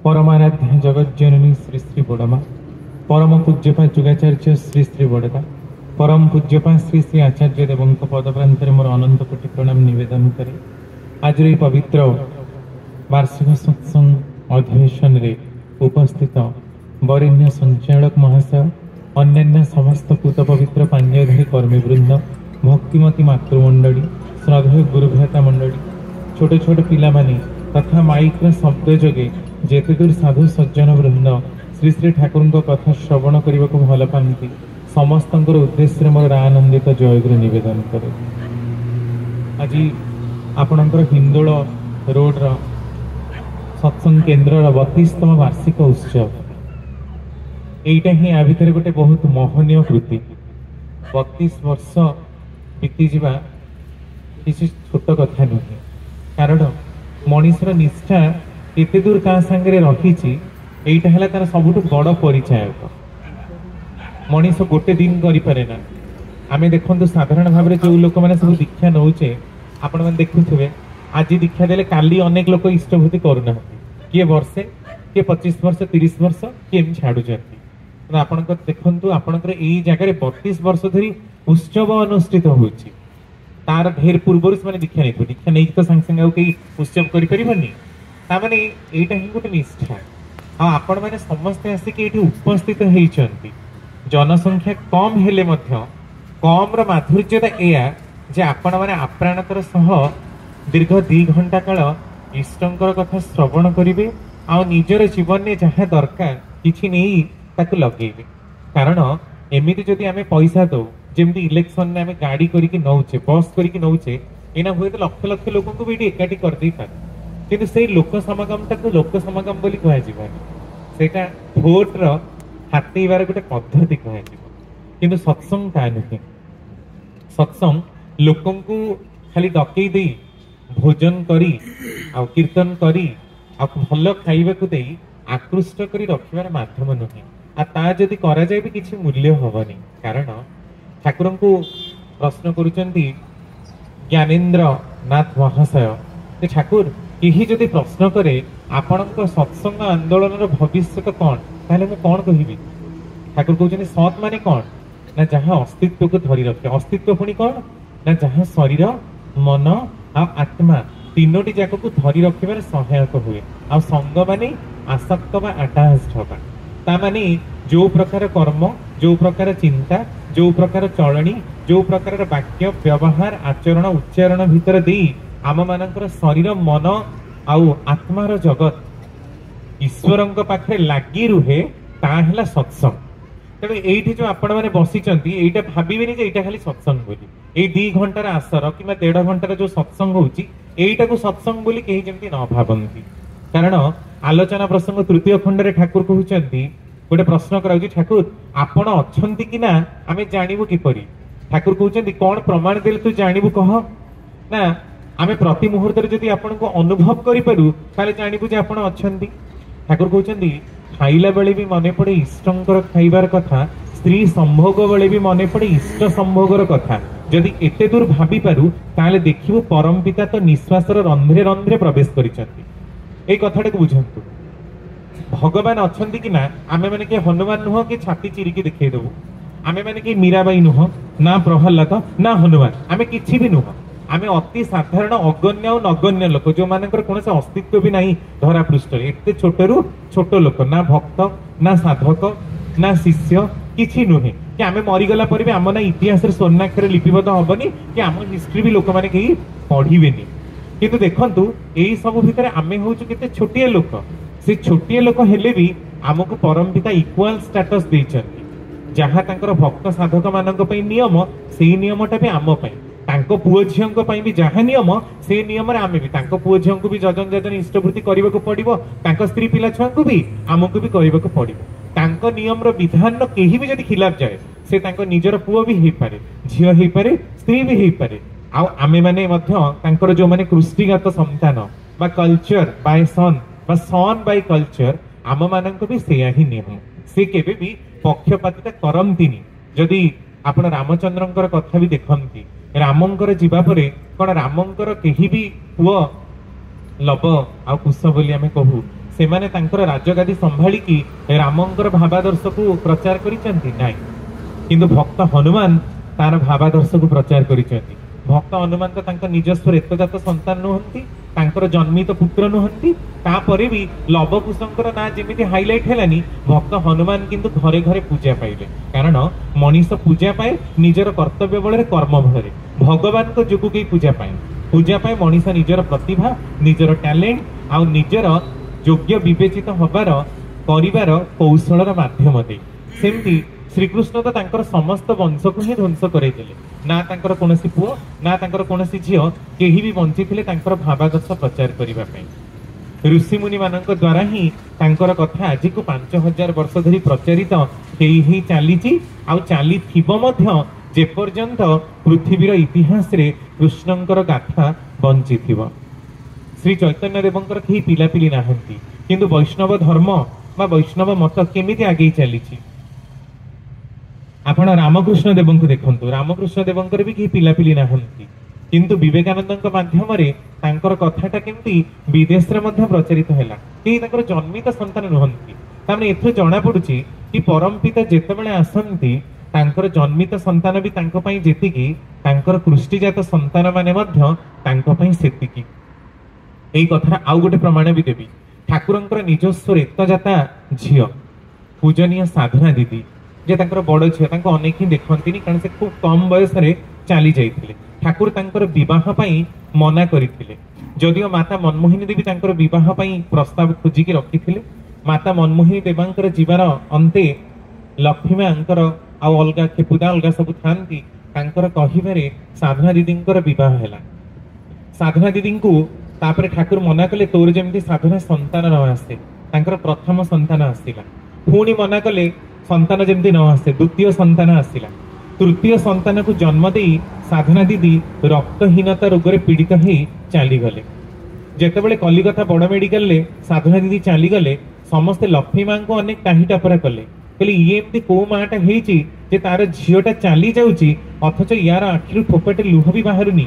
परमाराध्य जगज्जननी श्री श्री बोडमा, परम पूज्यपा जुगाचार्य श्री श्री बोडदा, परम पूज्यपा श्री श्री आचार्य देवों पदप्रांतर मोर अनंत कोटि प्रणाम निवेदन करे। आज ये पवित्र वार्षिक सत्संग अधिवेशन रे उपस्थित वरेण्य संचालक महाशय, अन्यान्य समस्त पूत पवित्र पांड्यधारी कर्मीवृंद, भक्तिमती मातृमंडली, श्रद्धेय गुरुभ्राता मंडली, छोटे छोटे पिला माने तथा माइक शब्द जोगे जेते दूर साधु सज्जन वृंद श्री श्री ठाकुर कथा श्रवण करने को भल पाती समस्त उद्देश्य मोर आनंदित जयगुरु निवेदन करे। आज आपणकर हिंदोल रोड सत्संग केन्द्र 32तम वार्षिक उत्सव एटा ही आ भितर गोटे बहुत मोहनीय कृति। 32 वर्ष बीती जा किसी छोट कथा नुहे, कारण मनीषर निष्ठा केते दूर का संगे रही है तार सबुठ बड़ परिचायक। मनीष गोटे दिन करें ना। आम देखु साधारण भाव में जो लोक मैंने सब दीक्षा नौचे आपण मैंने देखुवे, आज दीक्षा देले काली अनेक लोक इष्टभूति करूना, किए वर्षे किए 25 वर्ष 30 वर्ष किए छाड़ू। आपण देखु आपणकर यही जगह 32 वर्ष धरी उत्सव अनुष्ठित हो तार ढेर पूर्व से दीक्षा नहीं दीक्षा नहीं तो संगे संगे कई उत्सव करें ताने यहीटा ही गोटे निष्ठा। आपण मैंने समस्ते आसिक ये उपस्थित होती जनसंख्या कम हेले कम माधुर्यता या जे आपण मैंने आप्राणतर सह दीर्घ 2 घंटा काल इष्टंकर कथा श्रवण करेंगे आ निजर जीवन में जहाँ दरकार किसी नहीं ताकू लगेबे। कारण एमती जदि आम पैसा दौ जमी इलेक्शन में आम गाड़ी करके नौचे बस करके नौचे एना हुए तो लक्ष लक्ष लोक को भी एकाठी करदे पारे, किंतु से लोक समागम टाक लोक समागम बोली कहुना भोट हाथेबार गोटे पद्धति कह, किंतु सत्संग ता नुहे। सत्संग लोक खाली डकई दे भोजन करी आ कीर्तन करी आ भल खाइबा को दे आकृष्ट करी रखिबार माध्यम नुहे। आ जदि करा जाए भी किसी मूल्य हबनी। कारण ठाकुर को प्रश्न करुचंती ज्ञानेन्द्र नाथ महाशय, ठाकुर यही जदि प्रश्न करे आपण सत्संग आंदोलन भविष्य कौन, ताहले मु कौन कहबी? ठाकुर कहते सत माने कौन ना जहाँ अस्तित्व को धरी रखे, अस्तित्व पुणी कौन ना जहाँ शरीर मन आ आत्मा तीनोटी जाक को धरी रखिबार सहायक हुए। आ संग माने आसक्त बा अटैच्ड हबा, ता माने जो प्रकार कर्म, जो प्रकार चिंता, जो प्रकार चलनी, जो प्रकार वाक्य व्यवहार आचरण उच्चारण भितर दे आम मानकर शरीर मन आउ आत्मार जगत ईश्वर पाखे लगी रुहे ताहला सत्संग। तेणु ये जो आपण मैंने बसीचंती एटा भाविबेनी जे एटा खाली सत्संग बोली, ए 2 घंटार आसर कि 1.5 घंटार जो सत्संग होची एटा को सत्संग बोली कहीं जमती न भावंती। कारण आलोचना प्रसंग 3 खंड ठाकुर कहते गोटे प्रश्न कराउची, ठाकुर आपण अछंती कि ना आमे जानिबु किपरि? ठाकुर कहते कौन प्रमाण देले तू जानिबु कह ना, आमे प्रति मुहूर्त जदि आपण को अनुभव करि पारु ताले जानिबु जे आपण अछंती। ठाकुर कहते खाइला बेले भी मने पड़े इष्टंकर खाइबार कथा, स्त्री संभोग बेले भी मने पड़े इष्ट संभोगर कथा। जदि एते दूर भाबी पारु ताले देखिबु परम पिता तो निश्वासर रंध्रे रंध्रे प्रवेश करिसंती। ए कथाटा को बुझंतु, भगवान अछंती कि ना आमे माने के हनुमान नुह कि छाती चिरिकी देखै देबु, आमे माने के मीराबाई नुह ना प्रहल्लाद ना हनुमान, आमे किछि भी नुह। आमे अति साधारण अगण्य और नगण्य लोक जो मानकर कोनसे अस्तित्व भी नहीं धरा पृष्ठ एते छोटरू छोट लोक, ना भक्त ना साधक ना शिष्य किछि नुहे कि आमे मरीगला पर भी आम ना इतिहास स्वर्णाक्षर लिपिबद्ध हबनी कि आम हिस्ट्री भी लोक माने कहीं पढ़िबेनी। किंतु देखंतु एई सब भितर आमे होचु केते छोटिया लोक, से छोटिया लोक हेले भी आमको परम पिता इक्वाल स्टेटस देइछन्ति। जहाँ तांकर भक्त साधक मानक पई नियम सेई नियमटा भी आम पई, तांको पुओ झियंको पई भी जहाँ नियम से नियम रे आमे भी तांको पुओ झियंको भी जजन जजन इष्टवृत्ति करबा को पड़िबो, तांको स्त्री पिला छुआंको भी आमको भी करबा को पड़िबो। तांको नियम रो विधान रो केही भी जदि खिलाफ जाए से तांको निजर पुओ भी हेई पारे, झियो हेई पारे, स्त्री भी हेई पारे। आ आमे माने मध्य तांकर जो माने कृष्टिगत संतान बा कल्चर बाय सन बा सन बाय कल्चर आम मानक भी सेया ही नियम, से केबे भी पक्षपातिता करंतिनी। जदि आपण रामचंद्रंकर कथा भी देखंती, रामंकर जीवा परे कोन रामंकर केही भी पुओ लव आ कुश बोली आमे कहू से माने तांकर राजगादी संभाळिकी रामंकर भावादर्श को प्रचार करिसेंती नाही, किंतु भक्त हनुमान तार भावादर्श को प्रचार करिसेंती। भक्त हनुमान तो तांकर निजस्व रेतजात संतान नुहंती, तांकर जन्मित पुत्र नुहंती, तापरे भी लवकुशंकर ना जेमिति हाइलाइट हेलानी, भक्त हनुमान किंतु घरे घरे पूजा पाइले। कारण मनीष पूजा पाए निजर कर्तव्य बल कर्म बल, भगवान को जोगु के पूजा पाए मनीष निजर प्रतिभा निजर टैलेंट आ निजर योग्य विवेचित हबार करिवार कौशलर माध्यम दे। सेमती श्रीकृष्ण तो तांकर समस्त वंश को ही ध्वंस करैदेले, ना तांकर कोनोसी पुओ ना तांकर कोनोसी झियो केही भी बंची थिले तांकर भावादर्श प्रचार करिबा पई। ऋषि मुनि मानक द्वारा ही तांकर कथा आज को 5000 वर्ष धरि प्रचारित हेई ही चालीची आ चाली थिबो मध्य जे पर्यंत पृथ्वीर इतिहास रे कृष्णंकर गाथा बंची थिबो। श्री चैतन्य देवंकर केही पिलापिली नाहंती, किंतु वैष्णव धर्म बा वैष्णव मत केमिति आगे चलीची। आपण रामकृष्ण देव को देखंतु, रामकृष्ण देवंकर भी केही पिलापिली नाहंती, किंतु विवेकानंद माध्यम रे तांकर कथाटा केमती विदेश रे मध्य प्रचारित हैला। केही तांकर जन्मित संतान नुहंती, तामे एथु जणा पडुची कि परम पिता जेतेबेले आसंती तांकर जन्मित संतान भी तांको पई जेतिकी तांकर कृष्टिजात संतान माने मध्य तांको पई सेतिकी। एई कथा आउ गोटे प्रमाण भी देबी। ठाकुरंकर निजस्व रेतजाता झियो पूजनीय साधना दीदी जे तांकर बड़ झियो तांको अनेक ही देखंतीनी, कारण से खूब कम बयस रे चाली जाइथिले। ठाकुर तांकर विवाह पई मना करिथिले, जदिओ माता मनमोहिनी देवी तांकर विवाह पई प्रस्ताव खोजिकी रखिथिले। माता मनमोहिनी देवांकर जीवार अंते लक्ष्मी मांकर आ अलगा खेपुदा अलगा सब थांती तांकर कहिबारे साधना दीदींकर विवाह हैला। साधना दीदी को तापर ठाकुर मना कले तोर जेमती साधना संतान न आसे, तांकर प्रथम संतान आसिला। पुणी मना कले संतान जेमती न आसे, द्वितीय संतान आसिला। तृतीय संतान को जन्म देई साधना दीदी रक्तहीनता रोग रे पीड़ित हेई चाली गले। जेतेबेले कलिकता बड़ मेडिकल ले साधना दीदी चाली गले, समस्ते लक्ष्मी मां को अनेक टाही टापरा कले, कहले ये एमती को माटा हेईची जे तार झियोटा चाली जाउची अथच यार आखिरु ठोपटे लुह भी बाहरुनी।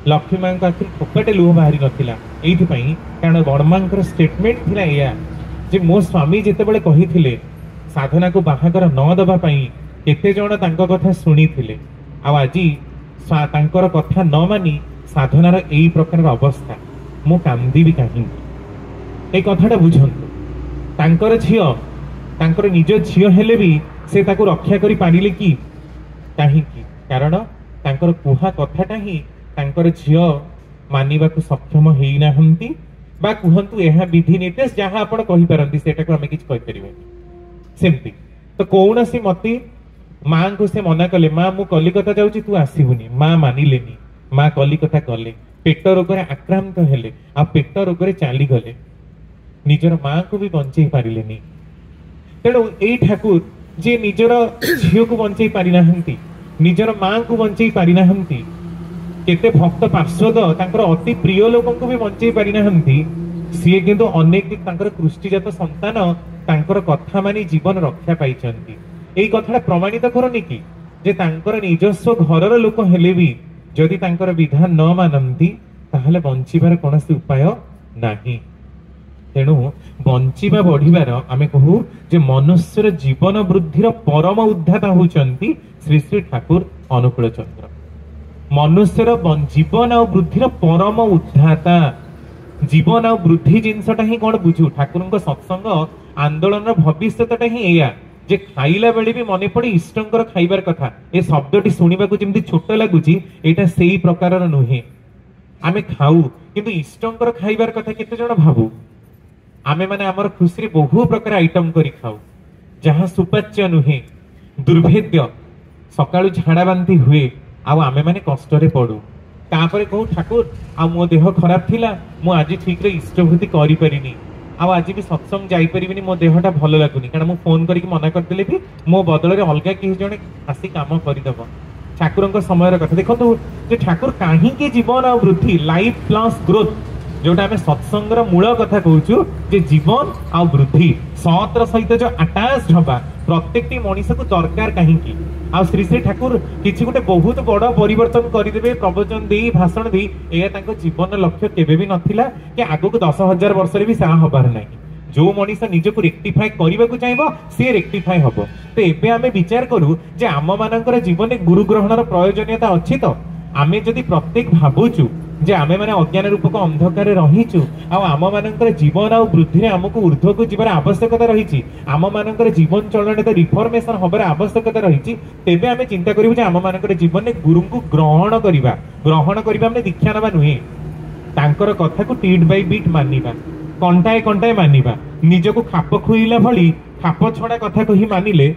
लक्ष्मी मां को आखिर ठोपटे लुह बाहरी नथिला, एइथि पई कारण बड़मांकर स्टेटमेंट थिला एया जे मो स्वामी जेतेबेले कहिथिले साधना को बाहागर न दबा पई केते जण तांको कथा सुनिथिले, आ आजी तांकर कथा न मानी साधनार एई प्रकार अवस्था मो कांदी भी काहि। ए कथाटा बुझंतु, तांकर झियो तांकर निज झियो हेले भी से ताको रक्षा करि पारिले कि काहिंकी, कारण तांकर कुहा कथाटा ही तांकर झियो मानिबाकु सक्षम हेई नाहंती, बा कुहंतु एहा विधि निर्देश जहां आपण कहि परंती सेटा को हमें किछ कहि परिबेनी। सेमती तो कौनसी मती मां को से मना कले, मां मु कलिकता जाउची तू आसीबुनी, मां मानिलेनी। मां कलिकता गले, पेट रोग रे आक्रांत हेले, आ पेट रोग रे चाली गले, निजर मां को भी बंचई पारिलेनी। तेणु एई ठाकुर जे निजर झियो को बंचई पारि नाहंती, निजर मां को बंचई पारि नाहंती, केते भक्त पार्षद तांकर अति प्रिय लोकन को भी बंचई पारि नाहंती, सिए किंतु अनेक तांकर कृष्टिजात संतान तांकर कथा मानी जीवन रक्षा पाइचंती। एई कथाटा प्रमाणित करनी कि जे तांकर निजस्व घरर लोक हेले भी जदि तांकर विधान न मानंती ताहले बंचिबार कोनोसी उपाय नाही। तेणु बंचिबा बढ़िबार आमे कहू जे मनुष्यर जीवन वृद्धिर परम उद्धाता होचंती श्री श्री ठाकुर अनुकूल चंद्र। मनुष्यर जीवन आ वृद्धिर परम उद्धाता। जीवन आ वृद्धि जिनसटा ही कोन बुझू, ठाकुरଙ୍କ सत्संग आंदोलन भविष्यतटा ही एया जे खाइला बेले भी मने पड़े इष्टंकर खाइबार कथा। ए शब्दटी सुनिबाकू जेमती छोट लागुची एटा सेही प्रकारर नुहे। आमे खाऊ किंतु इष्टंकर खाइबार कथा केते जण भाबू। आमे माने हमर खुशी रे बहु प्रकार आइटम करी खाऊ जहां सुपाच्य नुहे, दुर्भेद्य। सकाळु झाड़ा बांती हुए आ आमे माने कष्ट रे पडू, तापरे कहू ठाकुर आ मो देह खराब थिला, मु आज ठीक रे इष्टभूति करि परिनी, आ आज भी सत्संग जाई परिबिनी, मो देहटा भल लागुनी, कारण मु फोन करिक मना करदेले भी मो बदल रे अलगा केही जणे आसी काम करिदब। ठाकुरଙ୍କ समयर कथा देखंतु जे ठाकुर काहे के जीवन आ वृद्धि लाइफ प्लस ग्रोथ जोटा आमे सत्संगर मूल कथा कहूछु जे जीवन आ वृद्धि सतर सहित जो अटैच हबा प्रत्येकटी मनीष को दरकार काहे की। आ श्री श्री ठाकुर किछि गोटे बहुत बड़ परिवर्तन करिदेबे प्रवचन देई भाषण देई, एया तांको जीवन लक्ष्य केबे भी नथिला कि आगो को 10,000 वर्ष रे भी सा हबार नाही। जो मनीष निजक रेक्टिफाए करने को चाहिए सी रेक्टिफाए हम। तो एबे आमे विचार करू जे आम मानकर जीवन गुरु ग्रहणर प्रयोजनीयता अच्छी। तो आमे जदि प्रत्येक भावुचु जे आमे माने अज्ञान रूपक अंधकार रहीचु आम मानकर जीवन आउ वृद्धि आमको ऊर्ध्व को जीवार आवश्यकता रही, आम मानकर जीवन चलन तो रिफॉर्मेशन हबार आवश्यकता रही, तेबे आमे चिंता करिबु जे आम मानकर जीवन में गुरु को ग्रहण करबा माने दीक्षा नबा नुहे, तांकर कथा को टीट बाय बीट मानिबा, कंटाए कंटाए मानिबा, निजको खाप खुइला भली खाप छड़ा कथा कही मानिले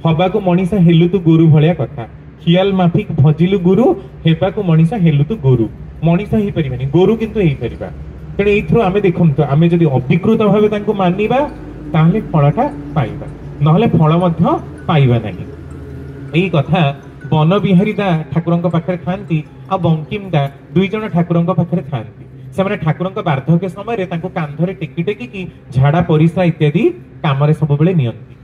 हबाको मनीष हेलु तु गुरु भलिया कथा, खियाल माफिक भजिलु गुरु हेबाको मनीष हेलु तु गुरु, मनीष ही परिबानी गुरु किंतु ही परिबा। तेणु एथरो आमे देखंतु आमे जदि अविकृत भावे तांको मानिबा ताहले फलटा पाइबा, नहले फल मध्य पाइबा नाही। एई कथा बन बिहारी दा ठाकुरंक पाखरे थांती आ बंकिम दा दुई जण ठाकुरंक पाखरे थांती। से ठाकुरंक बार्धक्य समय तांको कांधरे टेकी टेकी की झाड़ा परिस्रा इत्यादि कामरे सब बेले नियंती।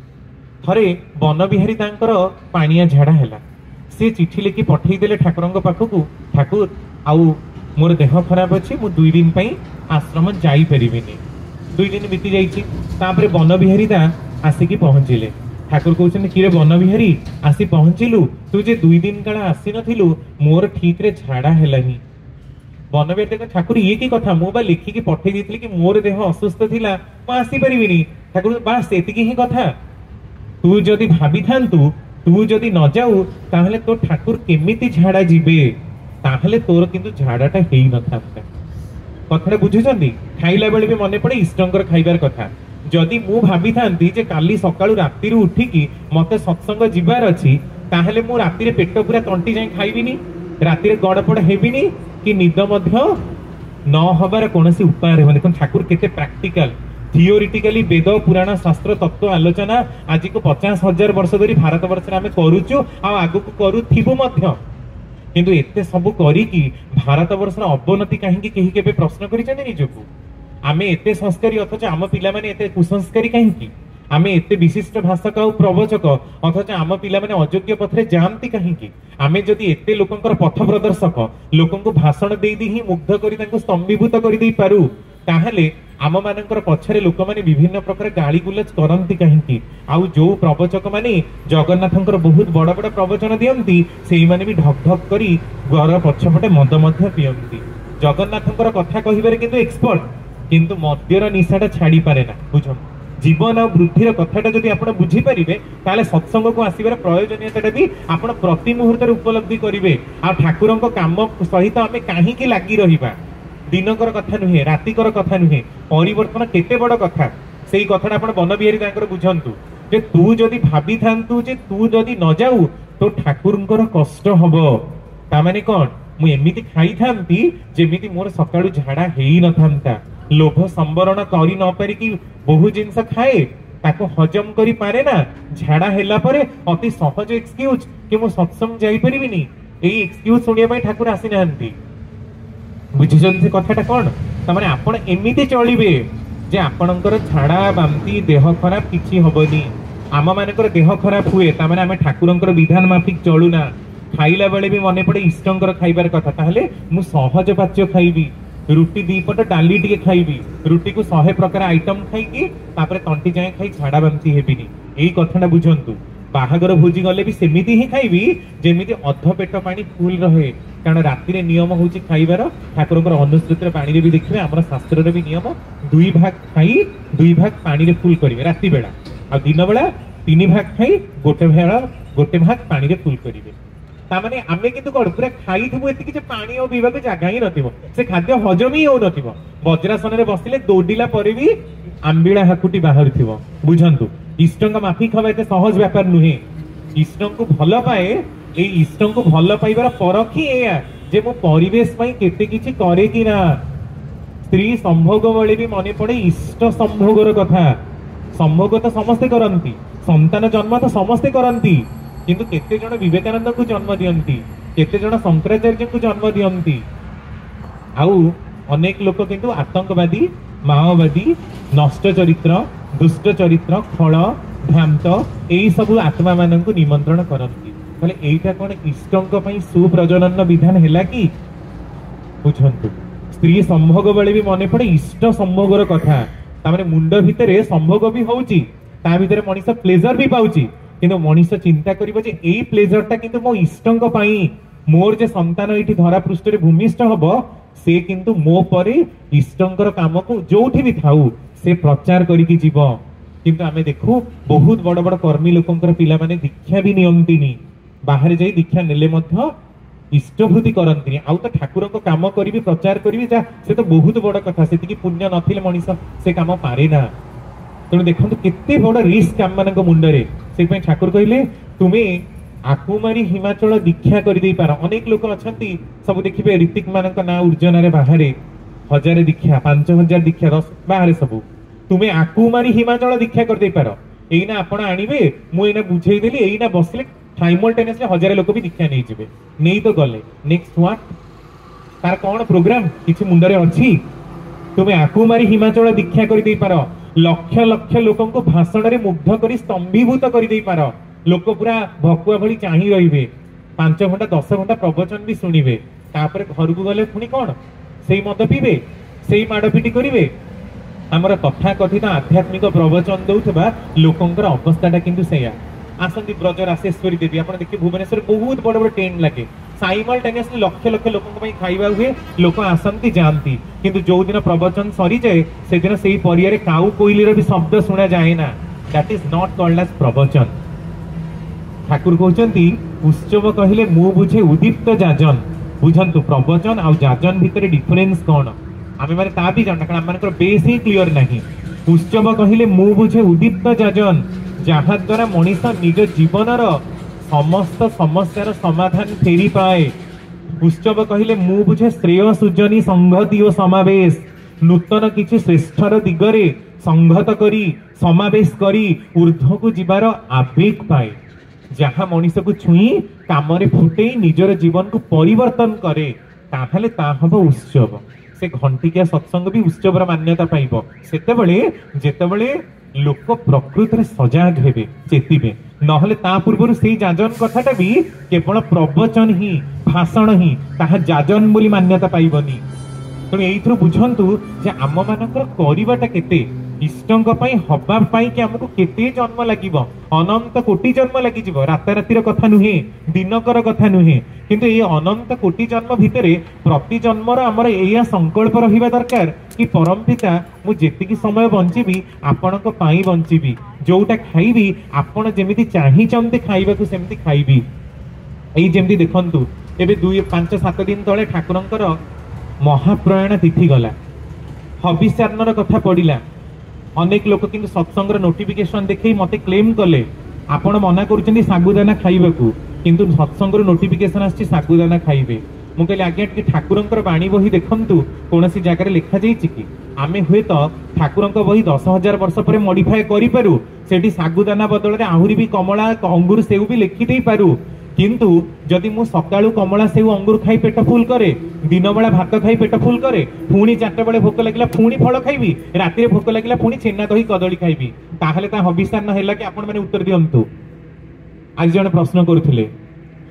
थरे बन बिहारी तांकर पानिया झाड़ा हैला, से चिठी लिखि पठेई देले ठाकुरंक पाखकु, ठाकुर आउ मोर देह खराब अछि, मु 2 दिन पई आश्रम जाई परिबिनी। 2 दिन बीती जाइछि, तापरे बन बिहारी दा आसिकी पहुंचिले। ठाकुर कहउछन कि रे बन बिहारी आसी पहुंचिलु, तू जे 2 दिन काला आसी नथिलु मोर ठीक रे झाड़ा हेलानी। बन बिहारी देखो ठाकुर ये की कथा, मु बा लिखि की पठेई दितली कि मोर देह असुस्थ थिला मु आसी परिबिनी। ठाकुर बा सेतिकी ही कथा, तू जदि भाबी थांतु तू जदि न जाऊ ताहले तो ठाकुर केमिति झाड़ा जिबे, ताहले तोर किंतु झाड़ाटा हेई न थांता। कथाटा बुझुचंदी? खाइला बेले भी मने पड़े इष्टंकर खाइबार कथा। जदि मु भाबी थांती जे काली सकाळु रात्रि उठी की मते सत्संग जिबार अछि, ताहले मु रात्रि रे पेट पूरा तंटी जाय खाइबिनी, रात्रि रे गड़पड़ हेबिनी कि निद मध्य न हबार कोनोसी उपाय रहबनी। देखो ठाकुर केते प्रैक्टिकल, थियोरिटिकली वेद पुराण शास्त्र तत्व आलोचना आज को 50,000 वर्ष धरी भारत वर्ष आमे करूचु आ आगु को करूथिबो मध्य, किंतु एते सब करी की भारत वर्षर अवनति काहेकि केही केबे प्रश्न करिसेन निजको? आमे एते संस्कारी अथच आम पिला माने एते कुसंस्कारी काहेकि? आमे एते विशिष्ट भाषक और प्रवचक अथच आम पिला माने अयोग्य पथरे जानती काहेकि? आमे जदि एते लोकंकर पथ प्रदर्शक लोकंको भाषण देई दी ही मुग्ध करी तांको स्तंभीभूत करी देई पारू, ताहले आम मानकर पछरे लोक माने विभिन्न प्रकार गाली गुलज करंती काहेकि? आउ जो प्रवचक माने जगन्नाथंकर बहुत बड़ बड़ प्रवचन दियंती सेही माने भी ढक ढक करी घर पछपटे मद मध्य पियंती। जगन्नाथंकर कथा कहिबारे किंतु एक्सपर्ट, किंतु मद्यर निशाटा छाड़ी पारे ना। बुझम जीवन और वृद्धिर कथाटा जदि आपण बुझी परिबे ताले सत्संग को आसीबार प्रयोजनीयताटा भी आपण प्रति मुहूर्त उपलब्धि करिवे। आ ठाकुरंक काम सहित आमे काहेकि लागि रहिबा, दिनकर कथा नुहे, रातिकर कथा नुहे, परिवर्तन केते बड़ कथा, सेही कथाटा आपण बन बिहारी तांकर बुझंतु जे तू जदि भाबी थांतु जे तू जदि न जाऊ तो ठाकुरंकर कष्ट हबो। ता माने कोन, मु एमिति खाई थांती जेमिति मोर सकाळु झाड़ा हेई न थांता, लोभ संवरण करी न पारि कि बहु जिंस खाए ताको हजम करी पारे ना, झाड़ा हेला परे अति सहज एक्सक्यूज कि मु सत्संग जाई परिबिनी, एई एक्सक्यूज सुनिया पई ठाकुर आसी नाहंती। बुझिछन से कथाटा कोन? तमाने आपण एमिति चलिबे जे आपणकर झाड़ा बांती देह खराब किछि हबनी। आम मानकर देह खराब हुए तामाने आमे ठाकुरंकर विधान माफिक चलू ना, खाइला बेले भी मने पड़े इष्टंकर खाइबार कथा, ताहले मु सहज पाच्य खाइबी, रुटी 2 पट डाली टिके खाइबी, रुटी को 100 प्रकार आइटम खाइकी तापरे तंटी जाए खाई झाड़ा बांती हेबिनी। एई कथाटा बुझंतु। बाहागर भोजी गले भी सेमिति ही खाइबी जेमिति अध पेट पानी फुल रहे, कारण राति रे नियम होची खाइबार। ठाकुरंकर अनुस्मृति रे पानी रे भी देखिबे, हमर शास्त्र रे भी नियम 2 भाग खाई 2 भाग पानी रे फुल करिवे राति बेला, आ दिन बेला 3 भाग खाई गोटे भाग पानी रे फुल करिवे। तामाने आमे किंतु कोन पूरा खाइथबो एतिकी जे पानी ओ पीबा के जागा ही नथिबो, से खाद्य हजम ही हो नथिबो, वज्रासन रे बसिले दौडिला परे भी आंबिळा हाकुटी बाहरिथिबो। बुझंतु इष्टंक माफिक हवा एते सहज व्यापार नुहे। इष्टंक भल पाए, ए इष्टंक भल पाइबार परख ही एया जे मो परिवेश पई केते किछि करे कि ना। स्त्री संभोग बेले भी मने पड़े इष्ट संभोगर कथा। संभोग तो समस्ते करंती, संतान जन्म तो समस्ते करंती, किंतु केते जण विवेकानंद को जन्म दियंती, केते जण शंकराचार्य को जन्म दियंती, आउ अनेक लोक किंतु आतंकवादी, माओवादी, नष्ट चरित्र, दुष्ट चरित्र, फल, भ्रांत एई सब आत्मा माननकु निमंत्रण करंती। ताले एइटा कोन इष्टंक पई सुप्रजनन विधान हैला कि? बुझंतु स्त्री संभोग बेले भी मने पड़े इष्ट संभोगर कथा। तामाने मुंड भितर संभोग भी होउची ता भितर मनीष प्लेजर भी पाउची किंतु मनीष चिंता करिवो जे एई प्लेजरटा किंतु मो इष्टंक पई मोर जे संतान एठी धरा पृष्ठ रे भूमिष्ठ हबो से किंतु मो परे इष्टंकर काम को जोठी भी थाउ से प्रचार करिकि जीव किंतु आमे देखु बहुत बड़ बड़ कर्मी लोकंकर पिला माने दीक्षा भी नियंतिनी बाहर जाई दीक्षा नेले मध्य इष्टभूति करंतिनी आउ तो ठाकुर को काम करिवि प्रचार करिवि जा से तो बहुत बड़ कथा सेति पुण्य नथिले मनीष से काम पारे ना तेणु देखो केते बड़ रिस्क आम मान मुंडरे से ठाकुर कहले तुमे आकुमारी हिमाचल दीक्षा कर दे पार अनेक लोक अच्छा सब देखिए ऋतिक मान ना उर्जन बाहर 1000 दीक्षा 5000 दीक्षा 10 बाहर सब तुम्हें आकुमारी हिमाचल दीक्षा कर दे पार एना आपण आनिबे मु एना बुझेइदेली एना बसले साइमल्टेनियसली 1000 लोक भी दीक्षा नहीं जिवे नहीं तो गले नेक्स्ट व्हाट तार कौन प्रोग्राम किछि मुंडरे अछि तुम्हें आकुमारी हिमाचल दीक्षा कर दे पार लक्ष लक्ष लोकन को भाषण रे मुग्ध करी स्तंभीभूत कर दे पार लोक पूरा भकुआ भली चाही रहिबे 5 घंटा 10 घंटा प्रवचन भी सुनिबे तापर घर को गले पुनी कोन सेई मद पीबे सेई माडपिटी करिवे हमर तथा कथित आध्यात्मिक प्रवचन दउथबा लोकंकर अवस्थाटा किंतु सेया आसंती ब्रज राशेश्वरी देवी आपण देखि भुवनेश्वर बहुत बड़ बड़ टेंट लागे साइमल्टेनियसली लक्ष लक्ष लोकन पई खाइबा हुए लोक आसंती जानती किंतु जो दिन प्रवचन सरी जाए से दिन सेई परियारे काउ कोइलीर भी शब्द सुना जाए ना that is not called as प्रवचन ठाकुर कहते उत्सव कहले मु बुझे उदीप्त जाजन बुझंतु प्रवचन आ जाजन भितर डिफरेंस कौन आमे माने ता भी जानना कारण हमनकर बेस ही क्लियर नहीं उत्सव कहले मु बुझे उदीप्त जाजन जहा द्वारा मनीष निज जीवनर समस्त समस्यार समाधान फेरी पाए उत्सव कहले मु बुझे श्रेय सुजनी संगति और समावेश नूतन किछि श्रेष्ठर दिगरे संगत करी समावेश करी ऊर्ध्व को जीवार आवेग पाए जहाँ मनीष को छुई काम फुटे निजर जीवन को परिवर्तन करे ताहले ता हबो उत्सव से घंटिकिया सत्संग भी उत्सव मान्यता पाइब सेतेबेले जेतेबेले लोक प्रकृति रे सजाग हेबे चेतिबे नहले ता पूर्व से जाजन कथाटा भी केवल प्रवचन ही भाषण ही ताहा जाजन बोली मान्यता पाइबनी तेणु एइथरो बुझंतु जे आम मानकर करिवाटा केते इष्टंक पई हबा पई कि हमको केते जन्म लागिबो अनंत कोटि जन्म लागि जिवो राता रातिर कथा नुहे दिनकर कथा नुहे किंतु ए अनंत कोटि जन्म भितरे प्रति जन्मर हमर एया संकल्प रहिबा दरकार कि परम पिता मु जेतिकी समय बंचिबी आपनक पई बंचिबी जोटा खाइबी आपण जेमिति चाहि चंते खाइबा को सेमिति खाइबी एई जेमिति देखंतु एबे 2-5-7 दिन तळे ठाकुरंकर महाप्रयाण तिथि गला हबिष्यान्नर कथा पडिला अनेक लोक किंतु सत्संग नोटिफिकेशन देखै मते क्लेम कले आपण मना करूछन्ती सागुदाना खाइबाकू किंतु सत्संग नोटिफिकेशन आछि सागुदाना खाइबे मु कहले आज्ञा कि ठाकुरंकर बाणी बही देखंतु कोनसी जगह लिखा जाइछि कि आमे हुए तो ठाकुरंक बही 10,000 वर्ष पर मॉडिफाई करि पारु सेठी सागुदाना बदल रे आहुरी भी कमला अंगूर सेउ भी लिखि देई पारु किंतु जदि मु सकाळु कमला सेउ अंगूर खाई पेट फुल करे दिन बेला भात खाई पेट फुल करे पुणी 4टा बेले भोक लागिला पुणी फल खाइबी राति रे भोक लागिला पुणी छेना दही कदली खाइबी ताहले ता हबिसान्न हैला कि आपण माने उत्तर दियंतु आज जने प्रश्न करूथिले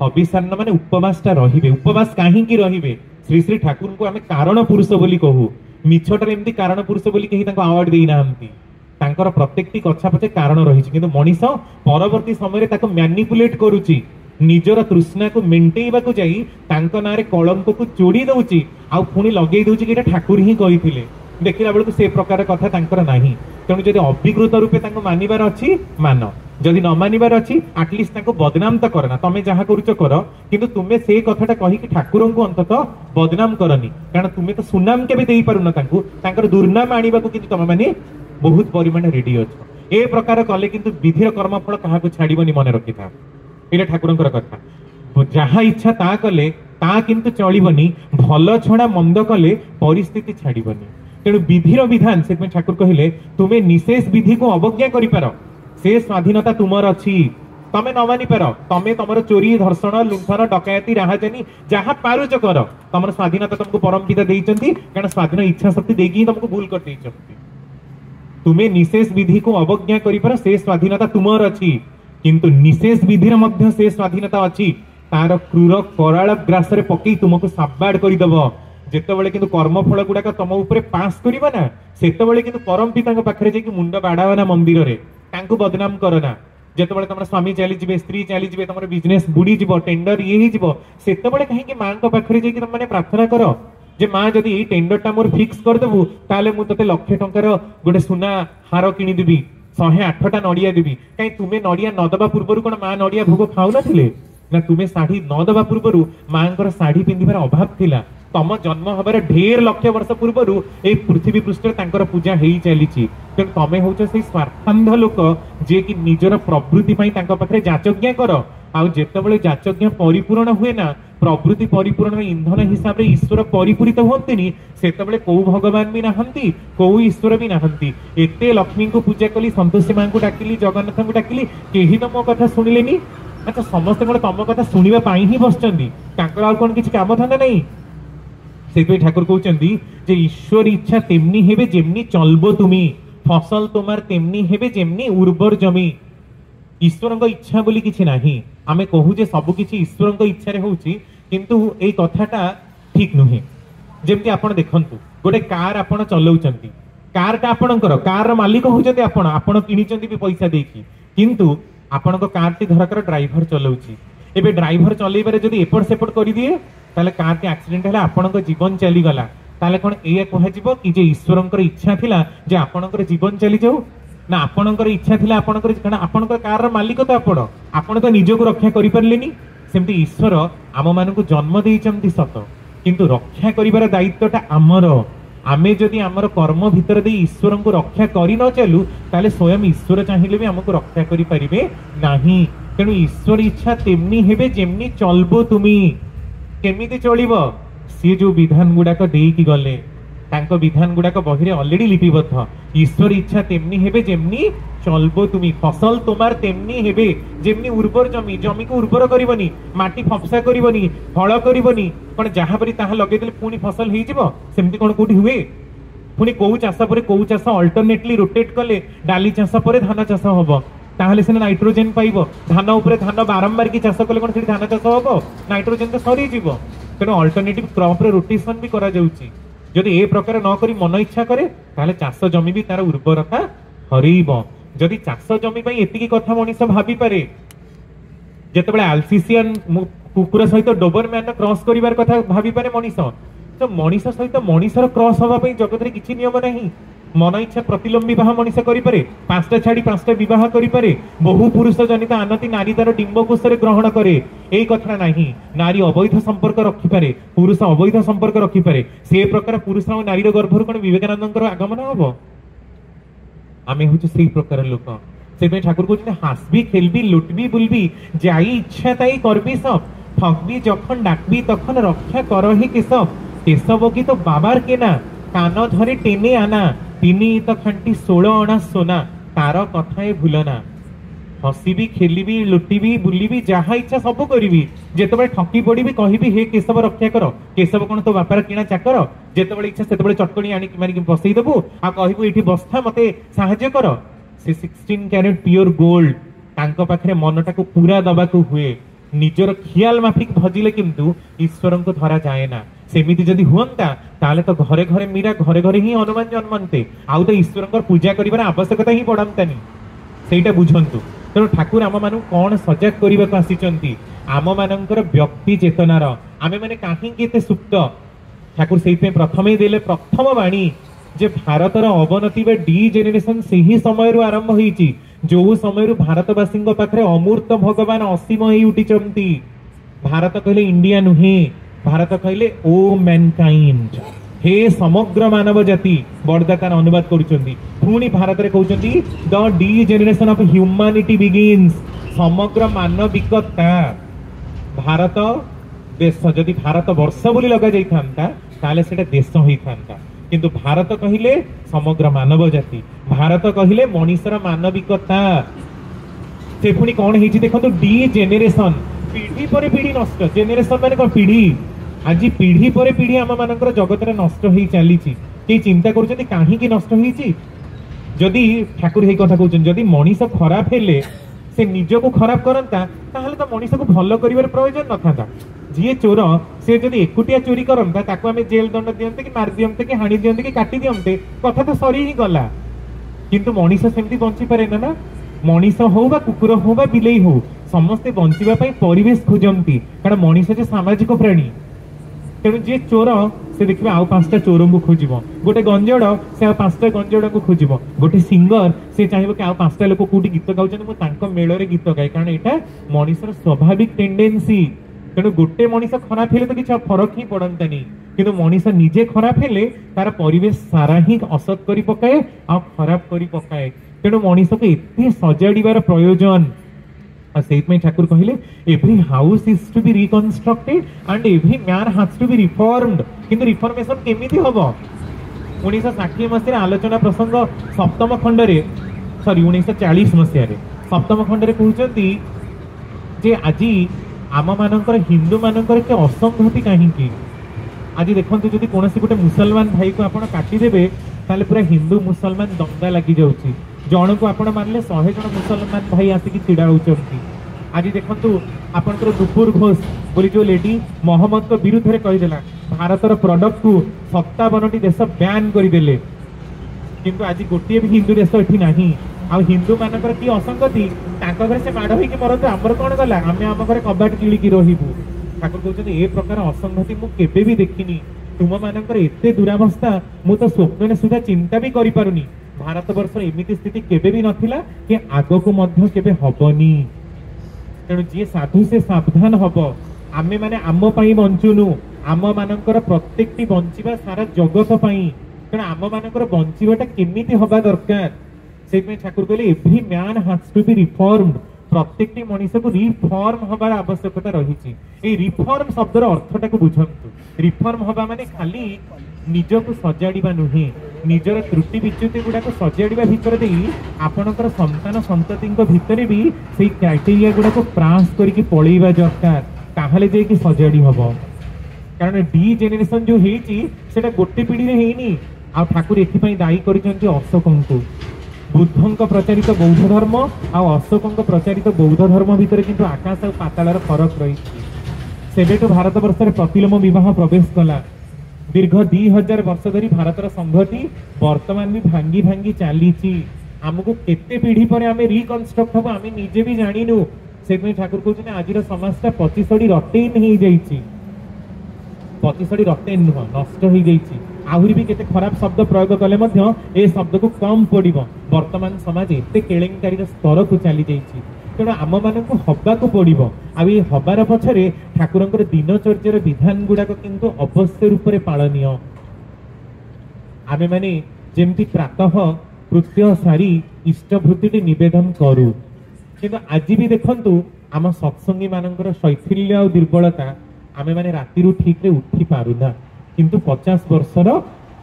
हबिसान्न माने उपवासटा रहिबे उपवास काहे की रहिबे श्री श्री ठाकुर को आमे कारण पुरुष बोली कहू मिछटर एमती कारण पुरुष बोली कहि ताको अवार्ड देई नाहंती तांकर प्रत्येकटी कछा पछे कारण रहिछि किंतु मनीष परवर्ती समय रे ताको मैनिपुलेट करूची निजर तृष्णा को मेंटेइबा को जाई तांको नारे कलंक को चोड़ी दउची आ पुणी लगेई दउची कि ठाकुर ही कहिथिले देखिला बेलକୁ से प्रकार कथा तांकर नाही तेणु जदि अभिकृत रूपे तांको मानिबार अछि मान जदि न मानिबार अछि एटलिस्ट तांको बदनाम त करना तमे जहा करूछ कर किंतु तुमे से कथाटा कहि कि ठाकुरन को अंतत बदनाम करनी कारण तुमे तो सुनाम केबे देई पारु न तांको तांकर दुर्नाम आनिबा को किंतु तमे माने बहुत परिमाण रेडी अछ ए प्रकार कले किंतु विधिर कर्मफल कहा को छाड़ीबनी मन रखिथा एटा ठाकुरंकर कथा जहा इच्छा ता कले ता किंतु चलिबनी भल छड़ा मंद कले परिस्थिति छाड़ीबनी तेणु विधिर विधान से ठाकुर कहले तुमे निशेष विधि को अवज्ञा करि पार से स्वाधीनता तुमर अछि तमे न मानि पार तमे तमर चोरी धर्षण लुंठन डकैती राहाजानी जहा पारुच कर तमर स्वाधीनता तुमको परम पिता देइचंती कारण स्वाधीन इच्छा शक्ति देगी तुमको भूल कर देइचंती तुमे निशेष विधि को अवज्ञा करि पार से स्वाधीनता तुमर अछि किंतु निशेष विधिर मध्य से स्वाधीनता अछि तार क्रूर कराल ग्रास रे पकई तुमको साबाड करि दबो ଯେତେବେଳେ କିନ୍ତୁ କର୍ମଫଳ ଗୁଡାକ ତମ ଉପରେ ପାସ୍ କରିବ ନା ସେତେବେଳେ କିନ୍ତୁ ପରମ ପିତାଙ୍କ ପାଖରେ ଯାଇକି ମୁଣ୍ଡ ବାଡାଅ ନା ମନ୍ଦିରରେ, ତାଙ୍କୁ ବଦନାମ କର ନା। ଯେତେବେଳେ ତମର ସ୍ୱାମୀ ଚାଲିଯିବେ, ସ୍ତ୍ରୀ ଚାଲିଯିବେ, ତମର ବିଜନେସ ବୁଡିଯିବ, ଟେଣ୍ଡର ଇଏ ହେଇଯିବ, ସେତେବେଳେ କାହିଁକି ମାଙ୍କ ପାଖରେ ଯାଇକି ତମେ ପ୍ରାର୍ଥନା କର ଯେ ମା ଯଦି ଏଇ ଟେଣ୍ଡରଟା ମୋର ଫିକ୍ସ କରିଦେବୁ ତାହେଲେ ମୁଁ ତତେ 1,00,000 ଟଙ୍କାର ଗୋଟେ ସୁନା ହାର କିଣିଦେବି, 108ଟା ନଡିଆ ଦେବି। କାହିଁ ତୁମେ ନଡିଆ ନ ଦେବା ପୂର୍ବରୁ କଣ ମା ନଡିଆ ଭୋଗ ଖାଉନଥିଲେ? ନା ତୁମେ ଶାଢୀ ନ ଦେବା ପୂର୍ବରୁ ମାଙ୍କର ଶାଢୀ ପିନ୍ଧିବାର ଅଭାବ ଥିଲା? ତମ ଜନ୍ମ ହବାର 1,000 ଲକ୍ଷ ବର୍ଷ ପୂର୍ବରୁ ଏଇ ପୃଥିବୀ ପୃଷ୍ଠରେ ତାଙ୍କର ପୂଜା ହେଇ ଚାଲିଛି। ତେଣୁ ତମେ ହଉଛ ସେଇ ସ୍ୱାର୍ଥାନ୍ଧ ଲୋକ ଯିଏକି ନିଜର ପ୍ରବୃତ୍ତି ପାଇଁ ତାଙ୍କ ପାଖରେ ଯାଚଜ୍ଞା କର। ଆଉ ଯେତେବେଳେ ଯାଚଜ୍ଞା ପରିପୂରଣ ହୁଏ ନା, ପ୍ରବୃତ୍ତି ପରିପୂରଣର ଇନ୍ଧନ ହିସାବରେ ଈଶ୍ୱର ପରିପୂରିତ ହୁଅନ୍ତିନି, ସେତେବେଳେ କୋଉ ଭଗବାନ ବି ନାହାନ୍ତି, କୋଉ ଈଶ୍ୱର ବି ନାହାନ୍ତି। ଏତେ ଲକ୍ଷ୍ମୀଙ୍କୁ ପୂଜା କଲି, ସନ୍ତୋଷୀ ମାଙ୍କୁ ଡାକିଲି, ଜଗନ୍ନାଥଙ୍କୁ ଡାକିଲି, କେହି ତ ମୋ କଥା ଶୁଣିଲେନି। ଆଚ୍ଛା, ସମସ୍ତେ କଣ ତମ କଥା ଶୁଣିବା ପାଇଁ ହିଁ ବସିଛନ୍ତି? ତାଙ୍କର ଆଉ କଣ କିଛି କାମ ଧନ୍ଦା ନାହିଁ? ସେଇଥିପାଇଁ ଠାକୁର କହୁଛନ୍ତି ଯେ ଈଶ୍ୱର ଇଚ୍ଛା তেমনি ହେବେ ଯେମনি চলবো তুমি, ফসল তোমার তেমনি ହେବେ যেমনি উর্বর জমি। ଈଶ୍ୱରଙ୍କ ଇଚ୍ଛା ବୋଲି କିଛି ନାହିଁ। ଆମେ କହୁ ଯେ ସବୁ କିଛି ଈଶ୍ୱରଙ୍କ ଇଚ୍ଛାରେ ହଉଛି, କିନ୍ତୁ ଏଇ କଥାଟା ଠିକ ନୁହେଁ। ଯେମିତି ଆପଣ ଦେଖନ୍ତୁ, ଗୋଟେ କାର ଆପଣ ଚଲାଉଛନ୍ତି, କାରଟା ଆପଣଙ୍କର, କାରର ମାଲିକ ହଉଛନ୍ତି ଆପଣ, ଆପଣ କିଣିଛନ୍ତି ବି ପଇସା ଦେଇକି, କିନ୍ତୁ ଆପଣଙ୍କ କାରଟି ଧରକର ଡ୍ରାଇଭର ଚଲାଉଛି। ଏବେ ଡ୍ରାଇଭର ଚଲେଇବାରେ ଯଦି ଏପଟ ସେପଟ କରିଦିଏ ତାହେଲେ କାରଟି ଆକ୍ସିଡେଣ୍ଟ ହେଲା, ଆପଣଙ୍କ ଜୀବନ ଚାଲିଗଲା। ତାହେଲେ କଣ ଏଇଆ କୁହାଯିବ କି ଯେ ଈଶ୍ୱରଙ୍କର ଇଚ୍ଛା ଥିଲା ଯେ ଆପଣଙ୍କର ଜୀବନ ଚାଲିଯାଉ? ନା ଆପଣଙ୍କର ଇଚ୍ଛା ଥିଲା ଆପଣଙ୍କର, କାରଣ ଆପଣଙ୍କର କାରର ମାଲିକ ତ ଆପଣ, ଆପଣ ତ ନିଜକୁ ରକ୍ଷା କରିପାରିଲେନି। ସେମିତି ଈଶ୍ୱର ଆମମାନଙ୍କୁ ଜନ୍ମ ଦେଇଛନ୍ତି ସତ, କିନ୍ତୁ ରକ୍ଷା କରିବାର ଦାୟିତ୍ୱଟା ଆମର। ଆମେ ଯଦି ଆମର କର୍ମ ଭିତରେ ଦେଇ ଈଶ୍ୱରଙ୍କୁ ରକ୍ଷା କରି ନ ଚାଲୁ ତାହେଲେ ସ୍ୱୟଂ ଈଶ୍ୱର ଚାହିଁଲେ ବି ଆମକୁ ରକ୍ଷା କରିପାରିବେ ନାହିଁ। ତେଣୁ ଈଶ୍ୱର ଇଚ୍ଛା ତେମନି ହେବେ ଯେମନି ଚଲବো তুমি। କେମିତି ଚଳିବ? ସିଏ ଯୋଉ ବିଧାନ ଗୁଡାକ ଦେଇକି ଗଲେ, ତାଙ୍କ ବିଧାନ ଗୁଡାକ ବହିରେ ଅଲରେଡି ଲିପିବଦ୍ଧ। ଈଶ୍ୱର ଇଚ୍ଛା ତେମନି ହେବେ ଯେମନି চলবো তুমি, ফসল তোমার তেমনি হেবে যেমনি উর্বর জমি। জমিকে উর্বর করিবনি, মাটি ফপসা করিবনি, হଳ করিবনি। কোন যাহা পরি তাহা লগাই দেলে পুଣି ফসল ହେଇଯିବ? ସେମିତି কোন କୋଉଠି ହୁଏ? ପୁଣି କୋଉ ଚାଷ ପରେ କୋଉ ଚାଷ ଅଲ୍ଟରନେଟଲି ରୋଟେଟ୍ କଲେ ଡାଲି ଚାଷ ପରେ ଧାନ ଚାଷ ହବ, ତାହେଲେ ସିନା ନାଇଟ୍ରୋଜେନ ପାଇବ। ଧାନ ଉପରେ ଧାନ ବାରମ୍ବାର କି ଚାଷ କଲେ କଣ ସେଠି ଧାନ ଚାଷ ହବ? ନାଇଟ୍ରୋଜେନ ତ ସରିଯିବ। ତେଣୁ ଅଲ୍ଟରନେଟିଭ କ୍ରପରେ ରୋଟେସନ ବି କରାଯାଉଛି। ଯଦି ଏ ପ୍ରକାର ନ କରି ମନ ଇଚ୍ଛା କରେ ତାହେଲେ ଚାଷ ଜମି ବି ତାର ଉର୍ବରତା ହରେଇବ। ଯଦି ଚାଷ ଜମି ପାଇଁ ଏତିକି କଥା ମଣିଷ ଭାବିପାରେ, ଯେତେବେଳେ ଆଲସିସିଆନ କୁକୁର ସହିତ ଡୋବରମ୍ୟାନ କ୍ରସ୍ କରିବାର କଥା ଭାବିପାରେ ମଣିଷ, ତ ମଣିଷ ସହିତ ମଣିଷର କ୍ରସ୍ ହବା ପାଇଁ ଜଗତରେ କିଛି ନିୟମ ନାହିଁ। ମନ ଇଚ୍ଛା ପ୍ରତିଲୋମ ବିବାହ ମଣିଷ କରିପାରେ, 5ଟା ଛାଡି 5ଟା ବିବାହ କରିପାରେ, ବହୁ ପୁରୁଷ ଜନିତ ଆନତି ନାରୀ ତାର ଡିମ୍ବକୋଷରେ ଗ୍ରହଣ କରେ, ଏଇ କଥା ନାହିଁ। ନାରୀ ଅବୈଧ ସମ୍ପର୍କ ରଖିପାରେ, ପୁରୁଷ ଅବୈଧ ସମ୍ପର୍କ ରଖିପାରେ। ସେ ପ୍ରକାର ପୁରୁଷ ଆଉ ନାରୀର ଗର୍ଭରୁ କଣ ବିବେକାନନ୍ଦଙ୍କର ଆଗମନ ହବ? ଆମେ ହଉଛୁ ସେଇ ପ୍ରକାର ଲୋକ। ସେଥିପାଇଁ ଠାକୁର କହୁଛନ୍ତି হাসবি খেলবি লুটবি বুলবি, যাই ইচ্ছা তাই করবি সব, ঠকবি যখন ডাকবি তখন রক্ষা করহি কেশব। কেশব কি তো বাবার কেনা, কান ধরে টেনে আনা, তিনি তো খান্টি 16 অনা সোনা, তার কথায় ভুল না। হসিবি খেলিবি লুটিবি বুলিবি, যাহা ইচ্ছা সবু করিবি, যেতବେଳେ ঠকি পড়িবি কহিবি হে কেশব রক্ষা কর। কেশব কোন তো বাপার কিଣା চাকর? যেতବେଳେ ইচ্ছা সেতବେଳେ চটকଣି আনি মারিকি বসেই দেবু, আর কহিবু এটি বস্তা মতে সাহায্য কর। ସେ 16 କ୍ୟାରେଟ ପିଓର ଗୋଲ୍ଡ, ତାଙ୍କ ପାଖରେ ମନଟାକୁ ପୁରା ଦବାକୁ ହୁଏ। ନିଜର ଖିଆଲ ମାଫିକ ଭଜିଲେ କିନ୍ତୁ ଈଶ୍ୱରଙ୍କୁ ଧରା ଯାଏ ନା। ସେମିତି ଯଦି ହୁଅନ୍ତା ତାହେଲେ ତ ଘରେ ଘରେ ମୀରା, ଘରେ ଘରେ ହିଁ ହନୁମାନ ଜନ୍ମନ୍ତେ, ଆଉ ତ ଈଶ୍ୱରଙ୍କର ପୂଜା କରିବାର ଆବଶ୍ୟକତା ହିଁ ପଡନ୍ତାନି। ସେଇଟା ବୁଝନ୍ତୁ। ତେଣୁ ଠାକୁର ଆମ ମାନଙ୍କୁ କଣ ସଜାଗ କରିବାକୁ ଆସିଛନ୍ତି? ଆମ ମାନଙ୍କର ବ୍ୟକ୍ତି ଚେତନାର ଆମେ ମାନେ କାହିଁକି ଏତେ ସୁପ୍ତ? ଠାକୁର ସେଇଥିପାଇଁ ପ୍ରଥମେ ଦେଲେ ପ୍ରଥମ ବାଣୀ ଯେ ଭାରତର ଅବନତି ବା ଡିଜେନେରେସନ ସେହି ସମୟରୁ ଆରମ୍ଭ ହେଇଛି, ଯୋଉ ସମୟରୁ ଭାରତବାସୀଙ୍କ ପାଖରେ ଅମୂର୍ତ୍ତ ଭଗବାନ ଅସୀମ ହେଇ ଉଠିଛନ୍ତି। ଭାରତ କହିଲେ ଇଣ୍ଡିଆ ନୁହେଁ, ଭାରତ କହିଲେ ଓ ମ୍ୟାନକାଇଣ୍ଡ, हे समग्र मानव जाति। बड़दातार अनुवाद करुचंदी। पुणी भारत रे कहउचंदी the degeneration of humanity begins, समग्र मानविकता। भारत देश जदि भारत वर्ष बोली लगा जाई थांता ताले सेटा देश होई थांता, किंतु भारत कहिले समग्र मानव जाति, भारत कहिले मनुष्यर मानविकता। से पुणी कौन हेची देखो डीजेनरेशन, पीढ़ी पर पीढ़ी नष्ट। जेनेरेशन माने कोन पीढ़ी, आज पीढ़ी पर पीढ़ी आम मानकर जगत रे नष्ट होई चालीची। के चिंता करूछथि काहे की नष्ट होईची? जदि ठाकुर हे कथा कहउछन जदि मनीष खराब हेले से निज को खराब करंता ताहले तो मनीष को भलो करिवार प्रयोजन न थांता। जी चोर से जब एकुटिया चोरी करता ताको आमे जेल दंड दियंते कि मार दियंते कि हाणी दियंते कि काटी दियंते कथा तो सरी ही गला किंतु मनीष सेमती बंची पारे ना मनीष हो बा कुकुर हो बा बिलेई हो समस्ते बंचिबा पई परिवेश खोजंती कारण मनीष जे सामाजिक प्राणी तेणु जी चोर से देखिए आउ पांचटा चोर को खोज गोटे गंजड़ से आ पांचटा गंजड़ को खोज गोटे सिंगर से चाहिए कि आउ पांचटा लोक कौटी गीत गाँव मेल गीत गाए कारण यहाँ मनीषर स्वाभाविक टेंडेन्सी तेणु गोटे मनीष खराब हेले तो किसी फरक ही पड़तानी किंतु मनीष निजे खराब हेले तार परिवेश सारा ही असत कर पकाए आ खराब कर पकाए तेणु मनीष को एत सजाड़ार प्रयोजन ठाकुर कहले every house is to be reconstructed and every man has to be reformed किंतु रिफॉर्मेशन केमिति हबो 1960 मसीह आलोचना प्रसंग सप्तम खंड रे सॉरी 1940 मसीह रे सप्तम खंड रे कहउचंती जे आजि आम मानकर हिंदू मानकर के असंगति काहेकि आज देखंतु जदि कोनोसी गोटे मुसलमान भाई को आपण काटी देबे ताले पूरा हिंदू मुसलमान दंगा लागि जाउची जन को आपण मानले 100 जन मुसलमान भाई आसिक छिड़ा होउचंती आज देखंतु आपनकर नुपुर घोष बोली जो लेडी मोहम्मद को विरुद्ध रे कहि देला भारतर प्रोडक्ट को 57 टी देश बैन करि देले किंतु आज गोटे भी हिंदू देश एठी नाही आ हिंदू मानकर की असंगति तांका घर से माड़ होई के मरत हमर कोन गला हमें हम घर कबाट किली की रहिबू ठाकुर कहउछन ए प्रकार असंगति मु केबे भी देखिनी तुम मानकर एते दुरावस्था मु तो स्वप्न सुधा चिंता भी करि पारुनी भारत वर्ष एमिति स्थिति केबे भी नथिला कि आगो को मध्य केबे हबनी तेणु जी साधु से सावधान हब आमे माने आम पई बंचुनु आम मानकर प्रत्येकटी बंचिबा सारा जगत पई तेणु आम मानकर बंचिबाटा केमिति हबा दरकार सेमे ठाकुर कहले every man has to be reformed प्रत्येकटी मनीष को रिफॉर्म हबार आवश्यकता रही ए रिफॉर्म शब्दर अर्थटा को बुझंतु रिफॉर्म हबा माने खाली निजको सजाड़िबा नुहे निजर त्रुटि विच्युति गुडा को सजाड़िबा भितर देई आपनकर संतान संतति भितर भी सेई क्राइटेरिया गुडा को प्रास करके पळेइबा दरकार ताहले जे कि सजाड़ी हबो कारण डी जेनेरेशन जो हेची सेटा गोटे पीढ़ी रे हेनी आ ठाकुर एथि पई दायी करिसंती अशोकंकु बुद्धंक प्रचारित बौद्ध धर्म आ अशोकंक प्रचारित बौद्ध धर्म भितर किंतु आकाश और पातालर फरक रही सेबेटु भारत वर्ष रे प्रतिलोम विवाह प्रवेश कला दीर्घ 2000 वर्ष धरी भारतर संघति वर्तमान भी भांगी भांगी चली आमको केते पीढ़ी पर आम रिकनस्ट्रक्ट हम आम निजे भी जानिनु से ठाकुर कहते आज समाजटा 25 रटेन हो जाइए 25 रटेन नुह नष्ट हो जाइए आहरी भी केते खराब शब्द प्रयोग कले मध्य ए शब्द को कम पड़िबो वर्तमान समाज एते केलेंकारीर स्तर को चली जाइए तेणु आम मानक हवा को पड़ो आ हबार पछरे ठाकुरंकर दिनचर्यार विधान गुड़ाक किंतु अवश्य रूप से पालनीय आमे माने जेमती प्रातः कृत्य सारी इष्टभूति निवेदन करू किंतु आज भी देखंतु आम सत्संगी मानकर शैथिल्य और दुर्बलता आमे माने रातिरु ठीक रे उठी पारुना किंतु 50 वर्षर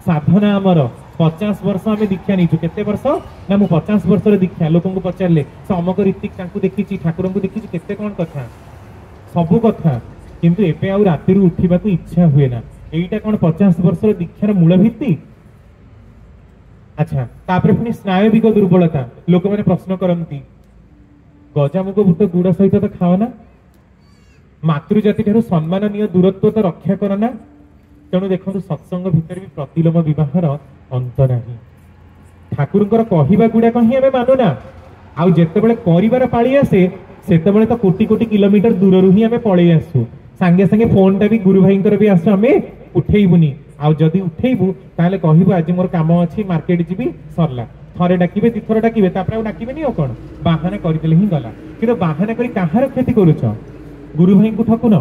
साधना आमर 50 वर्ष आम दीक्षा नहीं केते वर्ष ना मु 50 वर्ष दीक्षा लोक पचारे से अमक रीतिक देखी ठाकुर को देखी केते कौन कथा सबू कथा किंतु एबे आउ राति उठा इच्छा हुए ना यहीटा कौन 50 वर्ष दीक्षार मूल भित्ति अच्छा तापर पुणी स्नायविक दुर्बलता लोक मैंने प्रश्न करती गजामुग भूत गुड़ सहित तो खाओ ना मातृजाति ठार सम्माननीय दूरत्व तो रक्षा कर ना तेणु देखो सत्संग भितर भी प्रतिलोम विवाहर अंत नहीं ठाकुर कहवा गुड़ाक ही आम मानुना आउ जितेबाला कर पाली आसे से तो कोटी कोटी किलोमीटर दूर ही आम पलि आसू सांगे सांगे फोन टा भी गुरु भाई भी आसू आम उठेबुनी आदि उठेबू ताले कहबू आज मोर काम अच्छी मार्केट जी सरला थरे डाकिबे दिथर डाकिबे तापर डाकिबेनी कौन बाहाना करदेले ही गला कि बाहाना करी कहार क्षति करुच गुरु भाई को ठकुन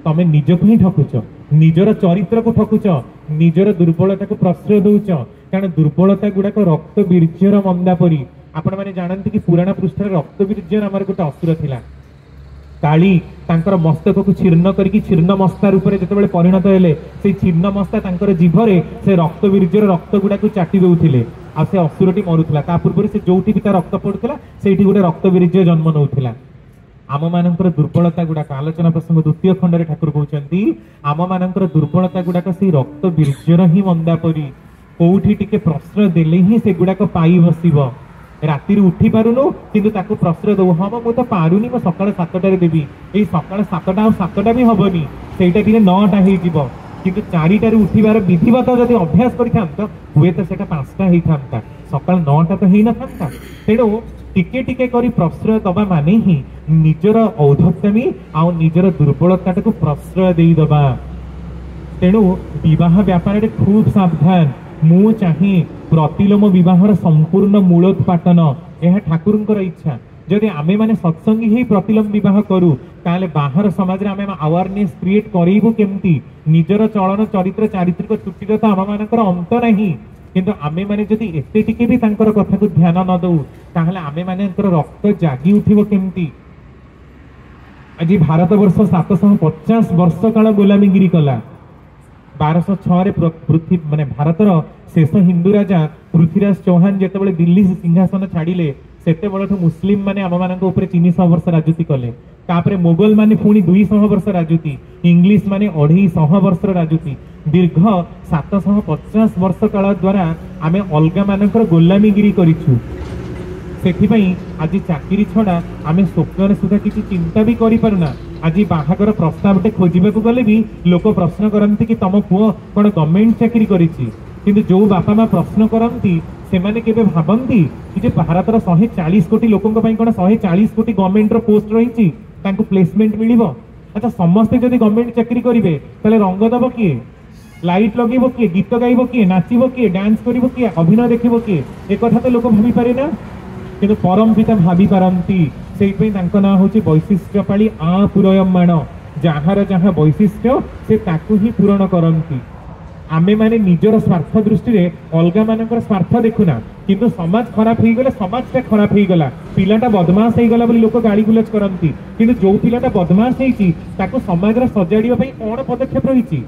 तमें निजक ही ठकुच निजर चरित्र को ठकुच निजर दुर्बलता को प्रश्रय दौच कारण दुर्बलता गुड़ाक रक्त वीर्यर मंदा परी आपण मैंने जानते कि पुराण पृष्ठ रक्त वीर्य नाम गोटे असुर थिला काली तांकर मस्तक को छीर्ण करके छीर्ण मस्ता रूप में जिते परिणत हेले से छीर्ण मस्ता तांकर जीभरे से रक्त वीर्यर रक्त गुड़ा को चाटी दौले आ से असुरटी मरुला ता पूर्व से जोटी भी रक्त पड़ुला से गोटे रक्त वीर्य जन्म नौला आम मानकर दुर्बलता गुड़ाक आलोचना प्रसंग द्वितीय खंड ठाकुर कहते आम मानकर दुर्बलता गुड़ाक से रक्त वीर्यर ही मंदा परी कौटी टिके प्रश्रय देले ही से गुड़ाक पाई बसिब राति उठी पारुनु किंतु ताको प्रश्रय दो हाँ मु तो पारुनी मो सकाळ 7टारे देबी एई सकाळ 7टा आ 7टा भी हबनी सेटा दिने 9टा हेई जिवो किंतु 4टारे उठिबार विधिवत जदि अभ्यास करिथांत हुए तो सेटा 5टा हेइथांता सकाळ 9टा तो हेइ नथांता तेणु टिके टिके करी प्रश्रय दबा माने ही निजर औद्धत्यमी आ निजर दुर्बलताटाकू प्रश्रय देई दबा तेणु विवाह व्यापार खूब सावधान मु चाहे प्रतिलोम विवाहर संपूर्ण मूलोत्पाटन यह ठाकुरंकर इच्छा जदि आमे माने सत्संगी ही प्रतिलोम विवाह करू ताले बाहर समाज रे आमे अवेयरनेस क्रिएट करेबु केमती निजर चलन चरित्र चारित्रिक त्रुटिर तो आम मानकर अंत नहीं किंतु आमे माने जदि एते टिके भी तांकर कथा को ध्यान न दउ ताहले आमे मानकर रक्त जागी उठिबो केमती आज भारत वर्ष 750 वर्ष काल गुलामीगिरी कला 1206 पृथ्वी माने भारतर शेष हिंदू राजा पृथ्वीराज चौहान जेतेबेले दिल्ली सिंहासन छाड़िले सेतेबेलठु मुस्लिम माने आम मानक ऊपर 300 वर्ष राजूती कले तापरे मोगल माने पुणी 200 वर्ष राजूती इंग्लिश माने 250 वर्ष राजूती दीर्घ 750 वर्ष काल द्वारा आमे अलगा मानकर गोलामीगिरी करिछु सेथिपई आज चाकरी छड़ा आमे स्वप्न सुधा किसी चिंता भी करि पारुना आज बाहागर प्रस्तावटे खोजिबाकू गले भी लोक प्रश्न करती कि तम पुओ कौन गवर्नमेंट चाकरी करिछि किंतु जो बापा माँ प्रश्न करती से माने केबे भाबंती कि जे भारतर 140 कोटी लोकंक पई कोन 140 कोटी गवर्नमेंट रो पोस्ट रहिछि तांको प्लेसमेंट मिलिबो अच्छा समस्ते जदि गवर्नमेंट चाकरी करिवे तले रंग दबो किए लाइट लगेबो किए गीत गाइबो किए नाचिबो किए डांस करिबो किए अभिनय देखिबो किए ए कथा तो लोक भाबी पारे ना किंतु परम पिता भाबी पारंती सेई पई तांको नाम होछि वैशिष्ट्य पाळी आ पुरयम्माण जहार जहाँ वैशिष्ट्य से ताकू ही पूरण करंती आमे माने निजर स्वार्थ दृष्टि रे अलगा मानकर स्वार्थ देखुना किंतु समाज खराब हो गले समाजटा खराब हो गला पिलाटा बदमाश हो गला बोली लोक गाड़ी गुलज करंती किंतु जो पिलाटा बदमाश हेची ताको समाज रे सजाडिबा पई कोन पदक्षेप रहिची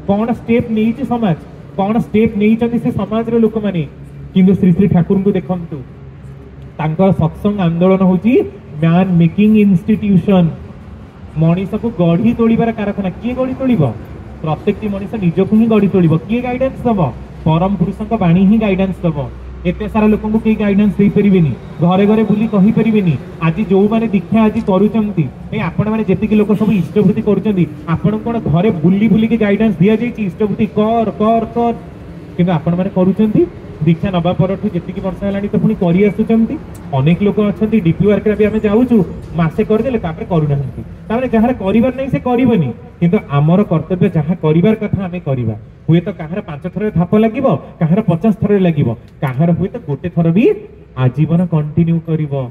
कोन स्टेप नेइची समाज कोन स्टेप नेइचंती से समाज रे लोक माने किंतु श्री श्री ठाकुर को देखंतु तांकर सत्संग आंदोलन होची मैन मेकिंग इंस्टीट्यूशन मनीष को गढ़ी तोड़बार कारखाना किए गढ़ी तोड़ प्रत्येक मनीष निजक ही गढ़ी तोड़ किए गाइडेंस दब परम पुरुषों बाणी ही गाइडेंस दब एत सारा लोक कई गाइडेंस दे परिबेनी घरे घरे बुली कहि परिबेनी आज जो माने दीक्षा आज करूचंती ए आपण माने जेतिक लोक सब इष्टभूति करूचंती आपण कोन घरे बुली बुली के गाइडेंस दिया जाई इष्टभूति कर कर कर किंतु आपण माने करूचंती दीक्षा नबा परठु जेतिकी वर्ष हेलानी तो पुणी करि आसुचंती अनेक लोक अछंती डीपी वर्क रे भी हमें जाउछु मासे कर देले तापर करू नाहंती तामे जहार करिवार नै से करिवनी किंतु आमर कर्तव्य जहा करिवार कथा हमें करिवा हुए तो कहार 5 थर थाप लागिवो कहार 50 थर लागिवो कहार हुए तो गोटे थर भी आजीवन कंटिन्यू करिवो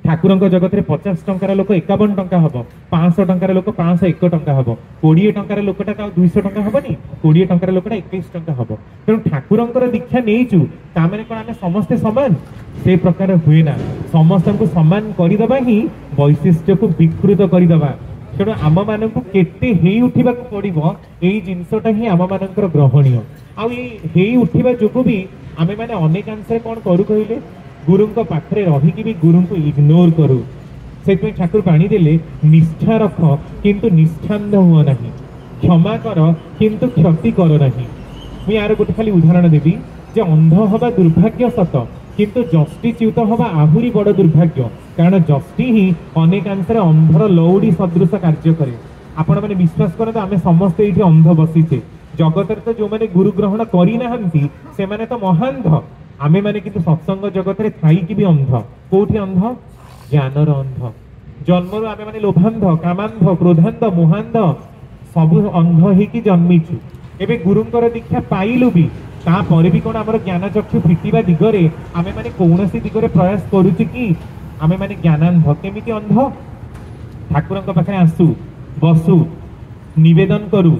ठाकुरंक जगत रे 50 टंकार लोक 51 टंका हबो 500 टंकार लोक 501 टंका हबो 20 टंकार लोकटा तो 200 टंका हबनी 20 टंकार लोकटा 21 टंका हबो तेणु ठाकुरंकर दीक्षा नेइचु ता माने कोन आमे समस्त समान से प्रकार हुए ना समस्त को समान करिदबा ही वैशिष्ट्य को विकृत करिदबा तेणु आम मानकु केते हेई उठिबा को पड़िबो एई जिंसटा ही आम मानकर ग्रहणीय आ हेई उठिबा जोगु भी आमे माने अनेक अंशरे कोन करू कहिले गुरु पाखे रहीकि भी गुरु को इग्नोर करू से ठाकुर पानी देले निष्ठा रख किंतु निष्ठांध हुआ नहीं क्षमा कर किंतु क्षति कर नहीं मुझे यार गोटे खाली उदाहरण देवी जे अंध हवा दुर्भाग्य सत किंतु जस्टिच्युत हवा आहुरी बड़ दुर्भाग्य कारण जस्टी ही अनेकांश अंधर लौड़ी सदृश कार्य करे आपण मैंने विश्वास करते आम समस्ते ये अंध बसीचे जगत तो जो मैंने गुरु ग्रहण करना से माने तो महांध आमे माने किंतु सत्संग जगत रे थाई कि भी अंध कोठी अंध ज्ञानर अंध जन्मरु आमे माने लोभांध कामांध क्रोधांध मोहांध सब अंध ही कि जन्मीछु एबे गुरुंकर दीक्षा पाइलु भी ता परे भी कोन हमर ज्ञान चक्षु फिटिबा दिगरे आमे माने कोनोसी दिगरे प्रयास करूची कि आमे माने ज्ञानांध केमिति अंध ठाकुरंक पाखरे आसु बसु निवेदन करू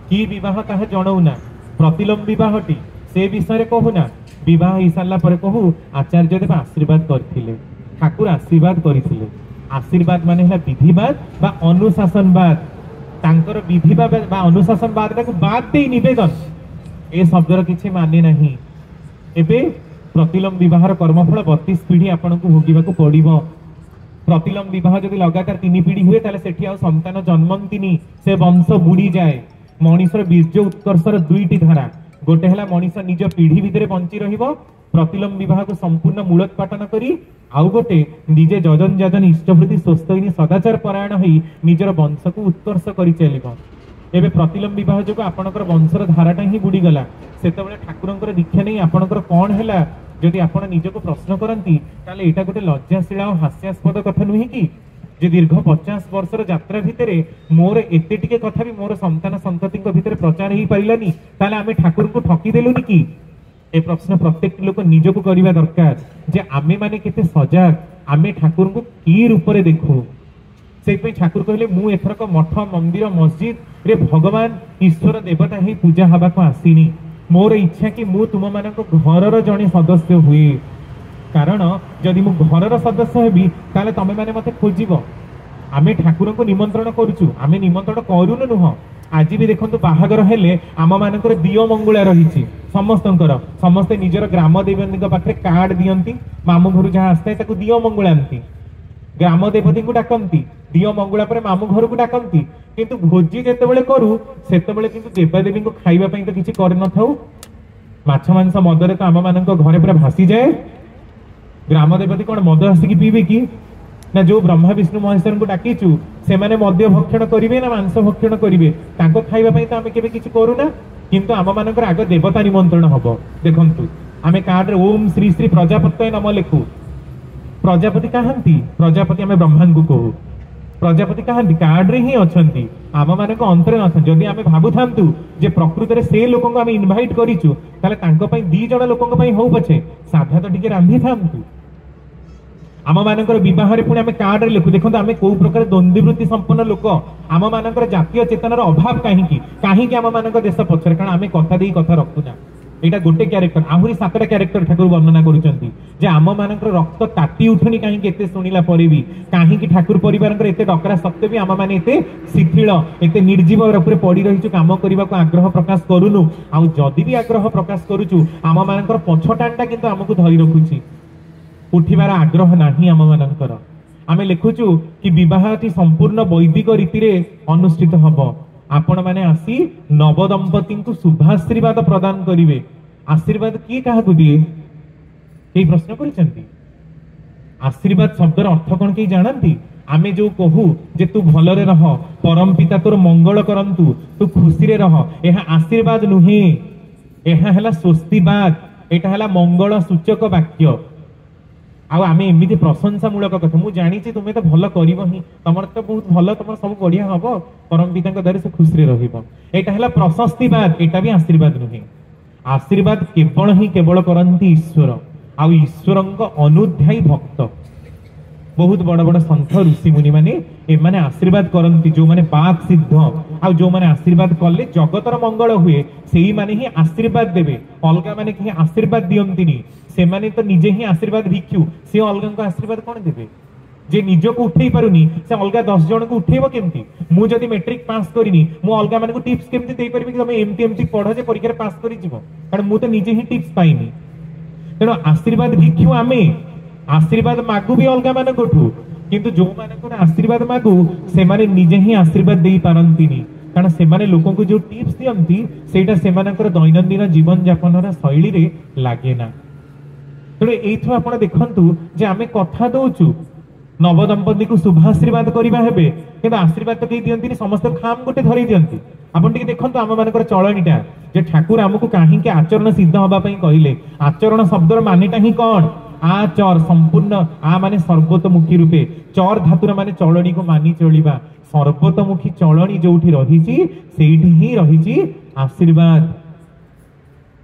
कि विवाह ताहा जणौना प्रतिलोम विवाहटी से विषय कहूना विवाह हो सारा पर कहू आचार्य देव आशीर्वाद करथिले ठाकुर आशीर्वाद करथिले आशीर्वाद माने है विधिवाद बा अनुशासनवाद तांकर विधिवाद बा अनुशासनवाद को बाद दे निवेदन ए शब्दर किछि माने नहीं एबे प्रतिलोम विवाहर कर्मफल 32 पीढ़ी आपनको भोगिबाको पड़िबो प्रतिलोम विवाह जदि लगातार 3 पीढ़ी हुए ताले सेठी आ संतान जन्मंतिनी से वंश बुड़ी जाए मनीषर बीर्ज उत्कर्षर 2टी धारा गोटे है मनीष निज पीढ़ी भितर बंची रहिबो प्रतिलोम विवाह को संपूर्ण मूलोत्पाटन करी आउ गोटे निजे जजन जजन इष्टवृत्ति स्वस्थ सदाचार परायण होई निजर वंश को उत्कर्ष करि चलिबो। एबे प्रतिलोम विवाह जो आपनकर वंशर धाराटा ही बुड़ी गला सेतबेले ठाकुरंकर दीक्षा नहीं आपनकर कोन हैला जदि आपण निजको प्रश्न करंती ताले एटा गोटे लज्जाशील और हास्यास्पद कथा नुहे कि जे दीर्घ 50 वर्षर यात्रा भितरे मोर एते टिके कथा भी मोर संतान संतति भितर प्रचार ही पाइलानी ताले आमे ठाकुर को ठकी देलुनी कि ए प्रश्न प्रत्येक लोक निजको करिबा दरकार जे आमे माने केते सजाग आमे ठाकुर को की रूप रे देखो से ठाकुर कहले मु एथरक मठ मंदिर मस्जिद रे भगवान ईश्वर देवता ही पूजा हवा को आसीनी मोर इच्छा कि मु तुम मानक घरर जणे सदस्य हुए कारण जदि मु घरर सदस्य हेबी ताले तमे माने मते खोजिबो आमे ठाकुर को निमंत्रण करूछु आमे निमंत्रण करूनु नुह आज भी देखंतु बाहागर हेले आम मानकर दियो मंगुला रही समस्तंकर समस्ते निजर ग्राम देवती पाखे कार्ड दियंती मामू घर जहाँ आसता है दियो मंगुलांती ग्राम देवती को डाकती दियो मंगुला पर मामू घर को डाकती किंतु भोजी जेतेबेले करू सेतेबेले किंतु देवादेवी को खाइबा पई तो किछि कर न थाउ माछ मांस मदरे तो आम मानक घरे पूरा भासी जाए ग्राम देवती कौन मद आसिक पीबे कि ना जो ब्रह्मा विष्णु महेश्वर को डाकीचु से माने मद्य भक्षण करिवे ना मांस भक्षण करिवे तांको खाइबा पई तो आमे केबे किछि करूना किंतु आम मानकर आग देवता निमंत्रण हबो देखंतु आमे कार्ड रे ओम श्री श्री प्रजापति नाम लिखु प्रजापति कहांती प्रजापति आमे ब्रह्मा को कहू प्रजापति कहांती कार्ड रे ही अछंती आम मानक अंतरे न जदि आमे भाबु थांतु जे प्रकृति रे से लोकन को आमे इनवाइट करिचु ताले तांको पई दी जण लोकन को पई हो पछे साधा तो टिके रांधी थांतु आम मानकर विवाह रे पुणी आमे कार्ड रे लिखु देखंतु आमे को प्रकार द्वंद्ववृत्ति संपन्न लोक आम मानकर जातीय चेतनार अभाव काहींकी आम मानक देश पछरे कारण आमे कथा देई कथा रखुना एटा गोटे क्यारेक्टर आहुरी 7टा क्यारेक्टर ठाकुर वर्णना करूचंती जे आम मानकर रक्त ताती उठुनी काहींकी एते सुनिला परे भी काहींकी ठाकुर परिवारकर एते डकरा सत्य भी आम माने एते शिथिल एते निर्जीव रूपे पड़ी रहिचु काम करबा को आग्रह प्रकाश करूनु आ जदि भी आग्रह प्रकाश करूचु आम मानकर पछटांटा किंतु हमकु धरि रखुची उठिबार आग्रह नाही आम मानकर आमे लिखुचु कि विवाहटी संपूर्ण वैदिक रीति रे अनुष्ठित हबो आपण माने आसी नव दंपति को शुभाशीर्वाद प्रदान करिवे आशीर्वाद किए काहाकु दिए केही प्रश्न करिसेंती आशीर्वाद शब्दर अर्थ कोन केही जानंती आमे जो कहू जे तू भलरे रह परम पिता तोर मंगल करंतु तू खुशी रे रह एहा आशीर्वाद नुहे एहा हला स्वस्तिवाद एटा हला मंगल सूचक वाक्य आउ आमे एमिति प्रशंसामूलक कथा मु जानी तुम्हें तो भल कर तुम तो बहुत भल तुम सब बढ़िया हम परम पिता द्वारा से खुशी रहिबो एटा हला प्रशस्तिवाद एटा भी आशीर्वाद नुहे आशीर्वाद केवल ही केवल करंती ईश्वर आउ ईश्वरंक अनुध्यायी भक्त बहुत बड़ बड़ संत ऋषि मुनि माने एमाने आशीर्वाद करंती जो माने पाक सिद्ध आउ जो माने आशीर्वाद कले जगतर मंगल हुए सेही माने ही आशीर्वाद देबे अलगा माने कि आशीर्वाद दियंतिनी से माने तो निजे ही आशीर्वाद भिक्षु से अलगा को आशीर्वाद कोन देबे जे निजो को उठेई पारुनी से अलगा 10 जन को उठेबो केमती मु जदी मैट्रिक पास करिनी मु अलगा माने को टिप्स केमती देई परबी कि तुम एमटी पढो जे परीक्षा पास करि जिवो कारण मु तो निजे ही टिप्स पाइनी तेनो आशीर्वाद भिक्षु आमे आशीर्वाद मागु भी अलगा मान कोठू किंतु जो मान आशीर्वाद मागु से माने निजे ही आशीर्वाद देई पारंतिनी कारण से माने लोगों को जो टिप्स दियंती सेटा से मानकर दैनंदिन जीवन यापन रा शैली रे लागे ना तेणु एइथु आपण देखंतु जे आमे कथा दउचु नव दंपति को शुभाशीर्वाद करिबा हेबे किंतु आशीर्वाद तो केही दियंतिनी समस्त खाम गोटे धरि दियंती आपण टिके देखंतु आम मानकर चलणीटा जे ठाकुर हमकु काहे के आचरण सिद्ध होबा पई कहिले आचरण शब्दर मानेटा ही कोन आचर संपूर्ण आ माने सर्वतोमुखी रूपे चर धातुर माने चलणी को मानी चलिबा सर्वतोमुखी चलणी जोठी रहिची सेठी ही रहिची आशीर्वाद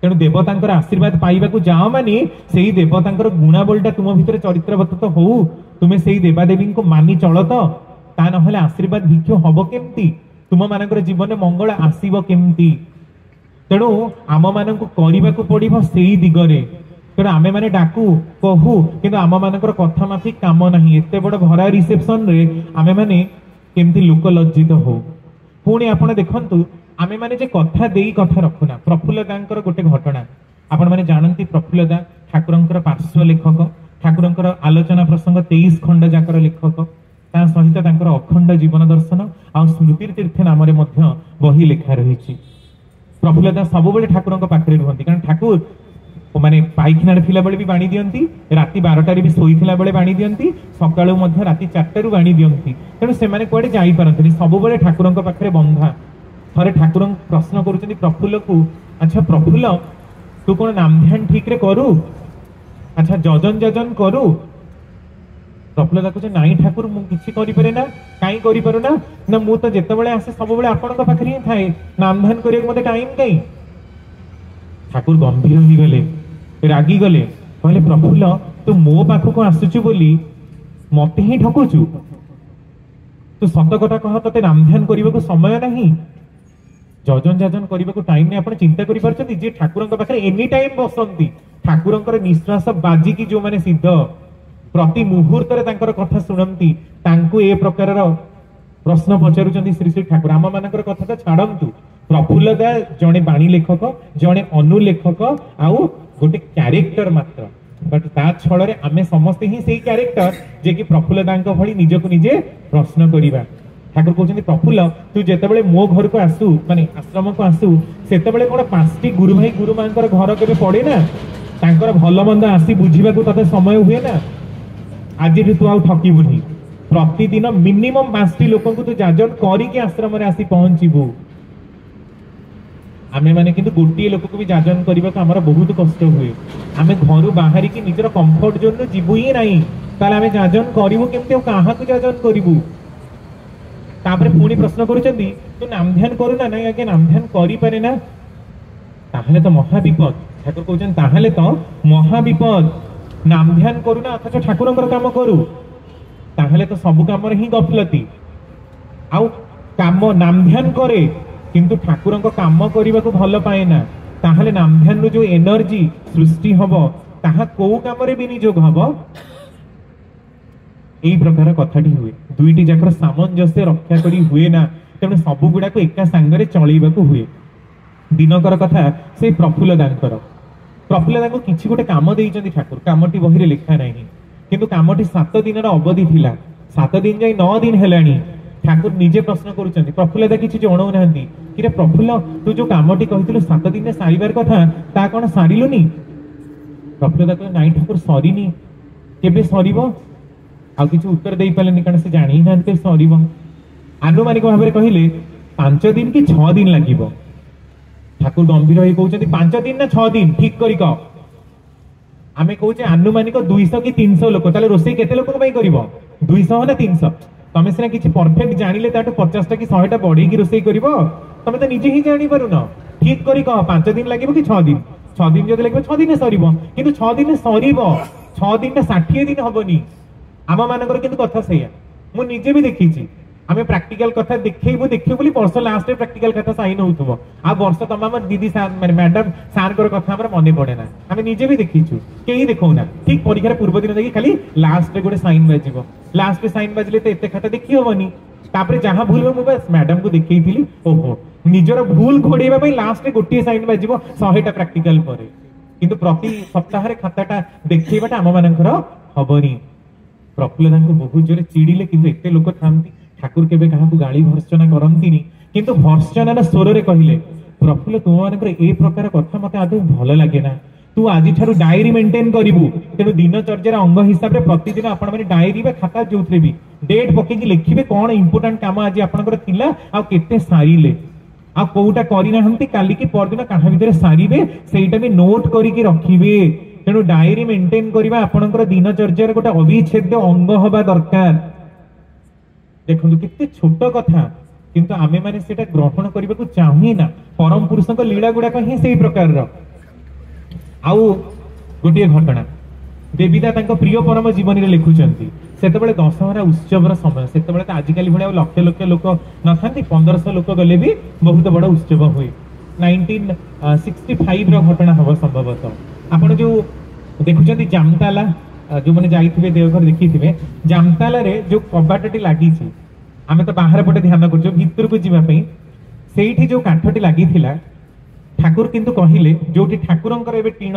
तेणु देवतांकर आशीर्वाद पाइबा को जाओ माने सेही देवतांकर गुणाबलटा तुम भितर चरित्रवत तो हो तुमे सेही देवादेवी को मानी चल तो ता नहले आशीर्वाद भिक्ष हबो केमती तुम मानकर जीवन मंगल आसीबो केमती तेणु आम मानक करबा को पड़िबो सेही दिगरे तेणु आमे माने डाकू कहू किंतु आम मानकर कथा माफी काम नाही एते बड़ भरा रिसेप्शन रे आमे माने केमती लोक लज्जित हो पुणी आपण देखंतु आमे माने जे कथा देई कथा रखुना प्रफुल्लदांकर गोटे घटना आपण माने जानंती प्रफुल्लदा ठाकुरंकर पार्श्व लेखक ठाकुरंकर आलोचना प्रसंग 23 खंड जाकर लेखक ता सहित तांकर अखंड जीवन दर्शन आ स्मृति तीर्थ नाम रे मध्य बही लेखा रहिछि प्रफुल्लता सब ठाकुर पाखे रुहति कारण ठाकुर माने पाइखाना थिला बेले भी बाणी दियंती राति 12टारे भी शोइथिला बेले बाणी दियंती सकाळु मध्य राति 4टारु बाणी दियंती तेणु से माने कुआडे जाई पारंतनी सब बेले ठाकुर पाखे बंधा थरे ठाकुर प्रश्न करूचंती प्रफुल्ल को अच्छा प्रफुल्ल तू कोन नाम ध्यान ठीक रे करू अच्छा जजन जजन करू प्रफुल्ल कहूँ नाई ठाकुर मु किछि करि पारे ना काई करि पारु ना ना मु तो जेतेबेले आसे सब बेले आपनका पाखरि ही थाए नाम ध्यान करिया मते टाइम काई ठाकुर गंभीर हो गले रागी गले कहले प्रफुल्ल तू मो पाखको आसुचु बोली मते ही ठकुचु तू सत कथा कह तते नाम ध्यान करबा को समय नहीं जजन जजन करबा को टाइम नहीं आपण चिंता करि परछथि जे ठाकुरंक पाखरे एनी टाइम बसंती ठाकुरंकर निश्वास बाजी की जो माने सिद्ध प्रति मुहूर्त रे तांकर कथा सुनंती तांको ए प्रकार प्रश्न पचारुचंती श्री श्री ठाकुर आम मानकर कथा तो छाड़ंतु प्रफुल्ल दा जणे बाणी लेखक जणे अनुलेखक आउ गोटे क्यारेक्टर मात्र बट ता छଳରେ आमे समस्त ही सेही क्यारेक्टर जे कि प्रफुल्ल दांक भली निजको निजे प्रश्न करिबा ठाकुर कहउछन्ती प्रफुल्ल तू जेतेबेले मो घर को आसु माने आश्रम को आसु सेतेबेले कोन पांचटी गुरु भाई गुरु मानकर घर केबे पड़े ना तांकर भल मंद आसी बुझिबा को तते समय हुए ना आज तू आउ ठकीबुनी प्रतिदिन मिनिमम 5टी लोक तू जाजन करिके आश्रम रे आसी पहुंचीबू आमे माने किंतु गोटिए लोक को भी जाजन करबा को हमर बहुत कष्ट हुए आमे घरु बाहरी की निजर कंफर्ट जोन जीवु ही नाही ताले आमे जाजन करिवु केमते काहा को जाजन करिवु तापरे पुणी प्रश्न करूचंदी तू नाम ध्यान करू ना नाही आगे नाम ध्यान करि पारे ना ताहले तो महाविपद ठाकुर कहउचन ताहले तो महाविपद नाम ध्यान करू ना अथच ठाकुरंकर काम करू ताहले तो सब काम रे ही गफलती आउ काम नाम ध्यान करे किंतु ठाकुरंक काम करबा को भल पाए ना ताहले नाम ध्यान रो जो एनर्जी सृष्टि हबो ताहा को काम रे विनियोग हबो एई प्रकार कथाटी हुए दुईटी जाकर सामंजस्य रक्षा करी हुए ना तेणु सब गुडा को एका संगरे चलैबा को हुए दिनकर कथा से प्रफुल्ल दांको किछि गोटे काम देइचंदी ठाकुर कामटी बहिरे लिखा नाही किंतु कामटी 7 दिन अवधि थिला 7 दिन जाई 9 दिन हेलानी ठाकुर निजे प्रश्न करूचंदी प्रफुल्ल दा किछि जणौ नाहंती कि रे प्रफुल्ल तू जो कामटी कहितलु 7 दिन सारिबार कथा ता कोन सारिलुनी प्रफुल्ल दा कह नाई ठाकुर सरीनी केबे सरीबो आ किछि उत्तर देई पालेनी कारण से जानि नांते सरीबो आनुमानिक भाबरे कहिले 5 दिन कि 6 दिन लागिबो ठाकुर गंभीर होई कहउचंदी 5 दिन ना 6 दिन ठीक करी क आमे कहउचे आनुमानिक 200 कि 300 लोक ताले रोसई केते लोक पई करिवो 200 ना 300 तमे सिना किछि परफेक्ट जानिले ताटे 50 टा कि 100 टा बढ़ी की रोसई करिवो तमे तो निजे ही जानि पारु न ठीक करी क 5 दिन लागिबो कि 6 दिन 6 दिन जदि लागिबो 6 दिन सरीबो किंतु 6 दिन सरीबो 6 दिन ना 60 दिन हबनी आम मानकर किंतु कथा सैया मु निजे भी देखिछि आमे प्रैक्टिकल कथा देखैबो बोली वर्ष लास्ट प्रैक्टिकल कथा साइन होउथबो आ वर्ष तमाम दीदी सार माने मैडम सार कर कथा हमर मने पड़े ना आमे निजे भी देखिछु केही देखौ ना ठीक परीक्षा पूर्व दिन देखि खाली लास्ट रे गोटे साइन बाजिबो लास्ट रे साइन बाजले तो एते खाता देखि होबनी तापरे जहां भूल हो बस मैडम को देखैथिली ओहो निजर भूल घोड़ेबा पई लास्ट रे गोटे साइन बाजिबो 100 टा प्रैक्टिकल परे किंतु प्रति सप्ताह रे खाताटा देखैबाटा हम मानकर हबनी प्रफुल्ल दांको बहुत जोरे चिड़िले किंतु एते लोक थांती ठाकुर केबे कहा को गाली भर्सना करंतीनी किंतु भर्सनार स्वर रे कहिले प्रफुल्ल तुम मानकर ए प्रकार कथा मते आदौ भल लागे ना तू आज ठारू डायरी मेंटेन करिवु तेनु दिनचर्या रे अंग हिसाब रे प्रतिदिन आपण माने डायरी बा खाता जोथरे भी डेट पके कि लिखिबे कोन इंपोर्टेंट काम आज आपनकर थिला आ केते सारिले आ कोउटा करि नाहंती काली की परदिन काहा भितरे सारिबे सेइटा भी नोट करी कि रखिबे तेनु डायरी मेंटेन करिबा आपनकर दिनचर्या रे गोटा अविच्छेद्य अंग होबा दरकार देखो कितने छोट कथा किंतु आमे माने सेटा ग्रहण करबा को चाहि ना परम पुरुषक लीला गुडा कहि सेही प्रकार रो आउ गोटे घटना देवीदा तांको प्रिय परम जीवन रे लिखुचंती सेतेबेले दशहरा उत्सव रो समय सेतेबेले त आजिकाली भले लक्ष लक्ष लोक नथांती 1500 लोक गले भी बहुत बड़ उत्सव हुए 1965 रो घटना हबो संभवतः आपण जो देखुचंती जामताला जो मैंने जाइए देवघर देखी जामताला रे जो कबाटटी लगी आम तो बाहर पटे ध्यान कर भीतर को जीवाई से जो काठटी लगी ठाकुर किंतु कहले जो ठाकुरंकर एबे टीण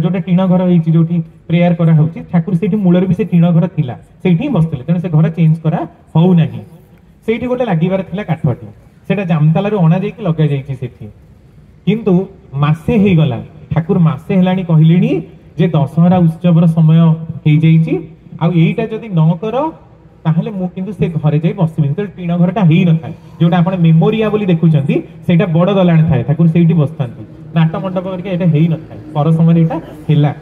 जोटा टीण घर होइछि जोठी प्रेयर करा होउछि ठाकुर सेठी मूलर भी से टीण घर थिला सेठी बसले तेणु से घर चेंज करा होउ नाही सेठी गोटे लागिबार थिला काठटी सेटा जामताला रो अणा जाई कि लगा जाई छि सेठी किंतु मासे हे गला ठाकुर मासे हेलाणी कहलेनी जे दशहरा उत्सवर समय हे जाईची आ एईटा जदी न करो ताहले मु किंतु से घरे जाई बसिबि तो टीण घरटा हेई न थाए जोटा आपण मेमोरिया बोली देखुचंती सेटा बड़ दलाण थाए ठाकुर सेठी बसतांती नाट मंडप करके एटा हेई न थाए पर समय एटा हेला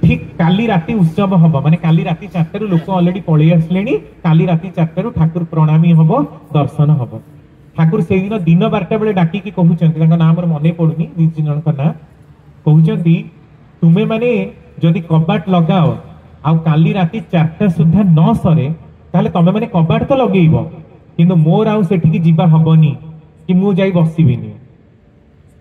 ठीक काली राती उत्सव हब माने काली राती 4 रु लोक ऑलरेडी पळी आसलेनी काली राती 4 रु ठाकुर प्रणामी हब दर्शन हब ठाकुर से दिन 12टा बेले डाकी की कहउचंती तांका नाम मने पडुनी दी जन का ना कहउचंती तुमे माने जदी कबाट लगाओ आ काली राती 4टा सुद्धा न सरे ताले तमे माने कबाट तो लगेइबो किंतु मोर आउ सेठी की जीवा हबनी कि मु जाई बसिबिनी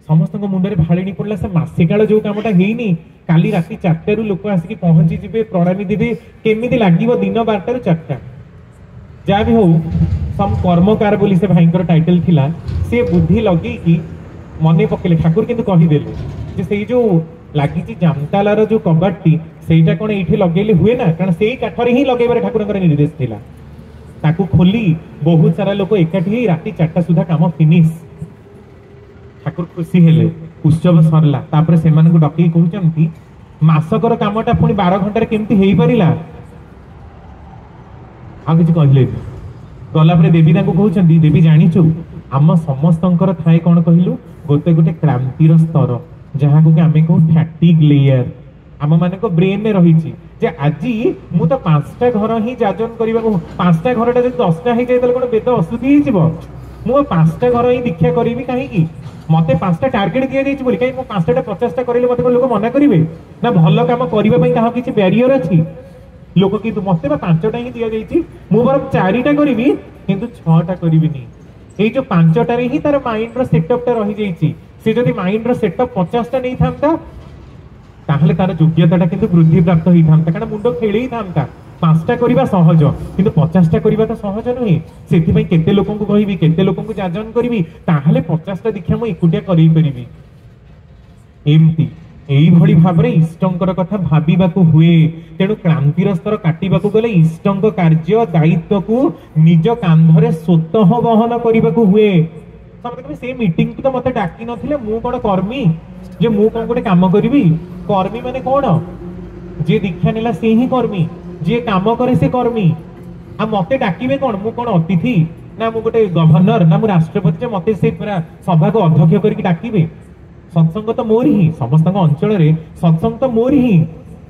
समस्त मुंडरे भाड़ेनी पड़ला से मासे काल जो कामटा हेनी काली राती 4टा रु लोक आसिकी पहुंची जिबे प्रणामी देबे केमिति लागिबो दिन 12टा रु 4टा जा भी हो सम कर्मकार बोली से भाईंकर टाइटल थिला से बुद्धि लगे कि मने पकेले ठाकुर किंतु कहि देले जे सेई जो लागी जामतालार जो कबाटी सेटा कोन एठी लगेले हुए ना कारण सेई काठरे ही लगेबारे ठाकुरंकर निर्देश थिला ताकू खोली बहुत सारा लोक एकाठी राती 4टा सुधा काम फिनिश ठाकुर खुशी हेले उत्सव सरला तापर सेमान को डकी कहउचंती मासकर कामटा पुनी 12 घंटा रे केमती हेई परिला आ किछ कहले गला परे देवी ताको कहउचंती देवी जानिछु आम समस्तंकर थाए कोन कहिलु गोटे गोटे क्रांतिर स्तर जहाँ को आमे को फैटिक लेयर आम माने को ब्रेन में रही जे आजी मु तो 5टा घर ही जाजन करबा 5टा घरटा जे 10टा हे जाय तले कोन बेद असुधी हिजिबो मु 5टा घर ही दीक्षा करबी काहे की मते 5टा टार्गेट दिया जाय बोली काहे मु 5टा 50टा करिले मते को लोक मना करिवे ना भलो काम करबा पई काहा किछि बैरियर अछि लोक कि मते 5टा ही दिया जाय मु बर 4टा करबी किंतु 6टा करबिनी ए जो 5टा रे ही तार माइंड रो सेटअप टा रही जाय से जदि माइंड रो सेटअप 50टा नहीं थांता ताहले तार योग्यताटा किंतु वृद्धि प्राप्त होई थांता कारण मुंडो खेलेई थांता 5टा करिबा सहज किंतु 50टा करिबा तो सहज नहीं सेति पई केते लोकन को कहिबी केते लोकन को जाजन करबी ताहले 50टा दीक्षा मु एकुटिया करि परिबी एमती एई भली भाबरे इष्टंकर कथा भाबिबाकू हुए तेणु क्रांतिर स्तर काटिबाकू गले इष्टंक कार्य दायित्व को निज कांधरे स्वतः वहन करिबाकू हुए समझ से मीटिंग तो मते डाकी नथिले मु कोन कर्मी जे मु कोन गोटे काम करबी कर्मी माने कोन जे दीक्षा नेला से ही कर्मी जे काम करे से कर्मी आ मते डाकीबे कोन मु कोन अतिथि ना मु गोटे गवर्नर ना मु राष्ट्रपति जे मते से पूरा सभा को अध्यक्ष करके डाकीबे सत्संग तो मोर ही समस्त अंचल रे सत्संग तो मोर ही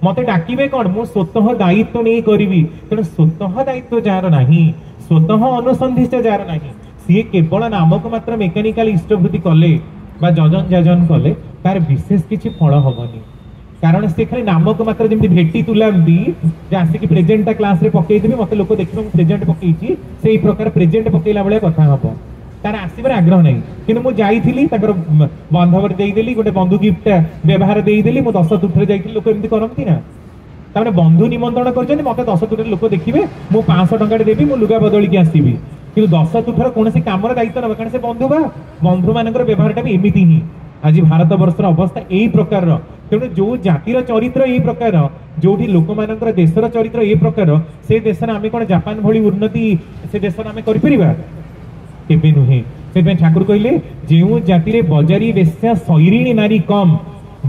मते डाकीबे कोन मु स्वतः दायित्व नहीं करबी तेणु स्वतः दायित्व जार नाही स्वतः अनुसंधिष्ट जार नाही सी केवल नामक मात्र मेकानिकल इष्टवृत्ति कले बा जजन जाजन कले तार विशेष किछि फल हबनी कारण से खाली नामक मात्र जेमति भेटी तुलांती जे आसी प्रेजेंट क्लास रे पकई देबी मते लोक देखिबो प्रेजेंट पकईची सेही प्रकार प्रेजेंट पकईला बेले कथा हबो तार आसीबार आग्रह नहीं किंतु मु जाईथिली ताकर बांधवर देई देली गोटे बंधु गिफ्ट व्यवहार देई देली मु 10 तुठरे जाईथिली लोक एमति करंती ना तामे बंधु निमंत्रण करजनी मते 10 तुठरे लोक देखिबे मु 500 टंका देबी मु लुगा बदली के आसीबी किंतु 10 तुठर कोनसी कामर दायित्व न कारण से बंधु बा बंधु मानकर व्यवहारटा भी एमिति ही आज भारत वर्षर अवस्था एई प्रकार तेणु जो जातिर चरित्र एई प्रकार जोठी लोक मानकर देशर चरित्र एई प्रकार से देश आमे कोन जापान भली उन्नति से देश आमे करि परिबा केबे नुहे से ठाकुर कहले जेउ जातिरे बजारी बेस्या शैरिणी नारी कम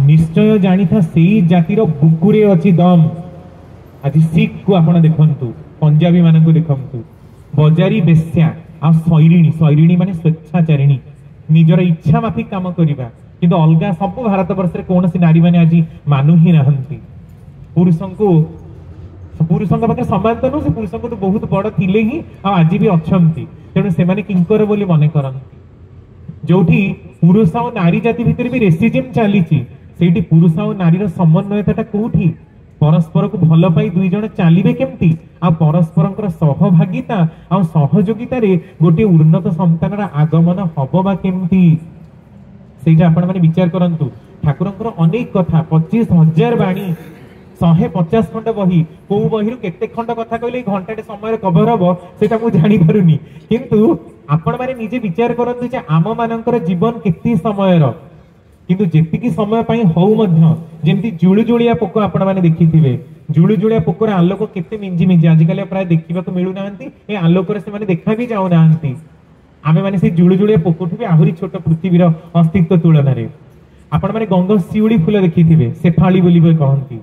निश्चय जानी था सेई जातिर बुकुरे अछि दम आज सिख को आपण देखंतु पंजाबी मानन को देखंतु बजारी बेस्या आ शैरिणी शैरिणी माने स्वेच्छाचारिणी निजर इच्छा माफिक काम करिबा किंतु अलगा सब भारत वर्ष रे कोनसी नारी माने आज मानु ही रहंती पुरुषों पाखे समान तो से पुरुषों तो बहुत बड़ थिले ही आज भी अछंती तेणु से माने किंकर बोली मने करंती जोठी पुरुष और नारी जाति भितर भी रेसिज्म चलीची सेठी पुरुष और नारी रो समन्वयताटा कोठी परस्पर को भल पाई दुई जण चालिबे केमती आ परस्परंकर सहभागिता आ सहयोगिता रे गोटे उन्नत संतानर आगमन हबो बा केमती सेटा आपण माने विचार करंतु ठाकुरंकर अनेक कथा 25,000 बाणी 150 खंड बही को बहिरु केते खंड कथा कहले घंटाटे समय कवर हबो सेटा मु जानि पारुनी किंतु आपण माने निजे विचार करंतु जे आम मानकर जीवन केते समयर किंतु जेतिकी समय पाई हौ मध्य जेमति जुळुजुळिया पोक आपण माने देखिथिबे जुळुजुळिया पोकर आलोक केते मिंजी मिंजी आज काले प्राय देखिबा को मिलु नाहंती ए आलोक रे से माने देखा भी जाउ नाहंती आमे माने से जुळुजुळिया पोकठु भी आहुरी छोट पृथ्वीर अस्तित्व तुलन रे आपण माने गंगशिउली फूल देखिथिबे शेफाळी बोली कहंती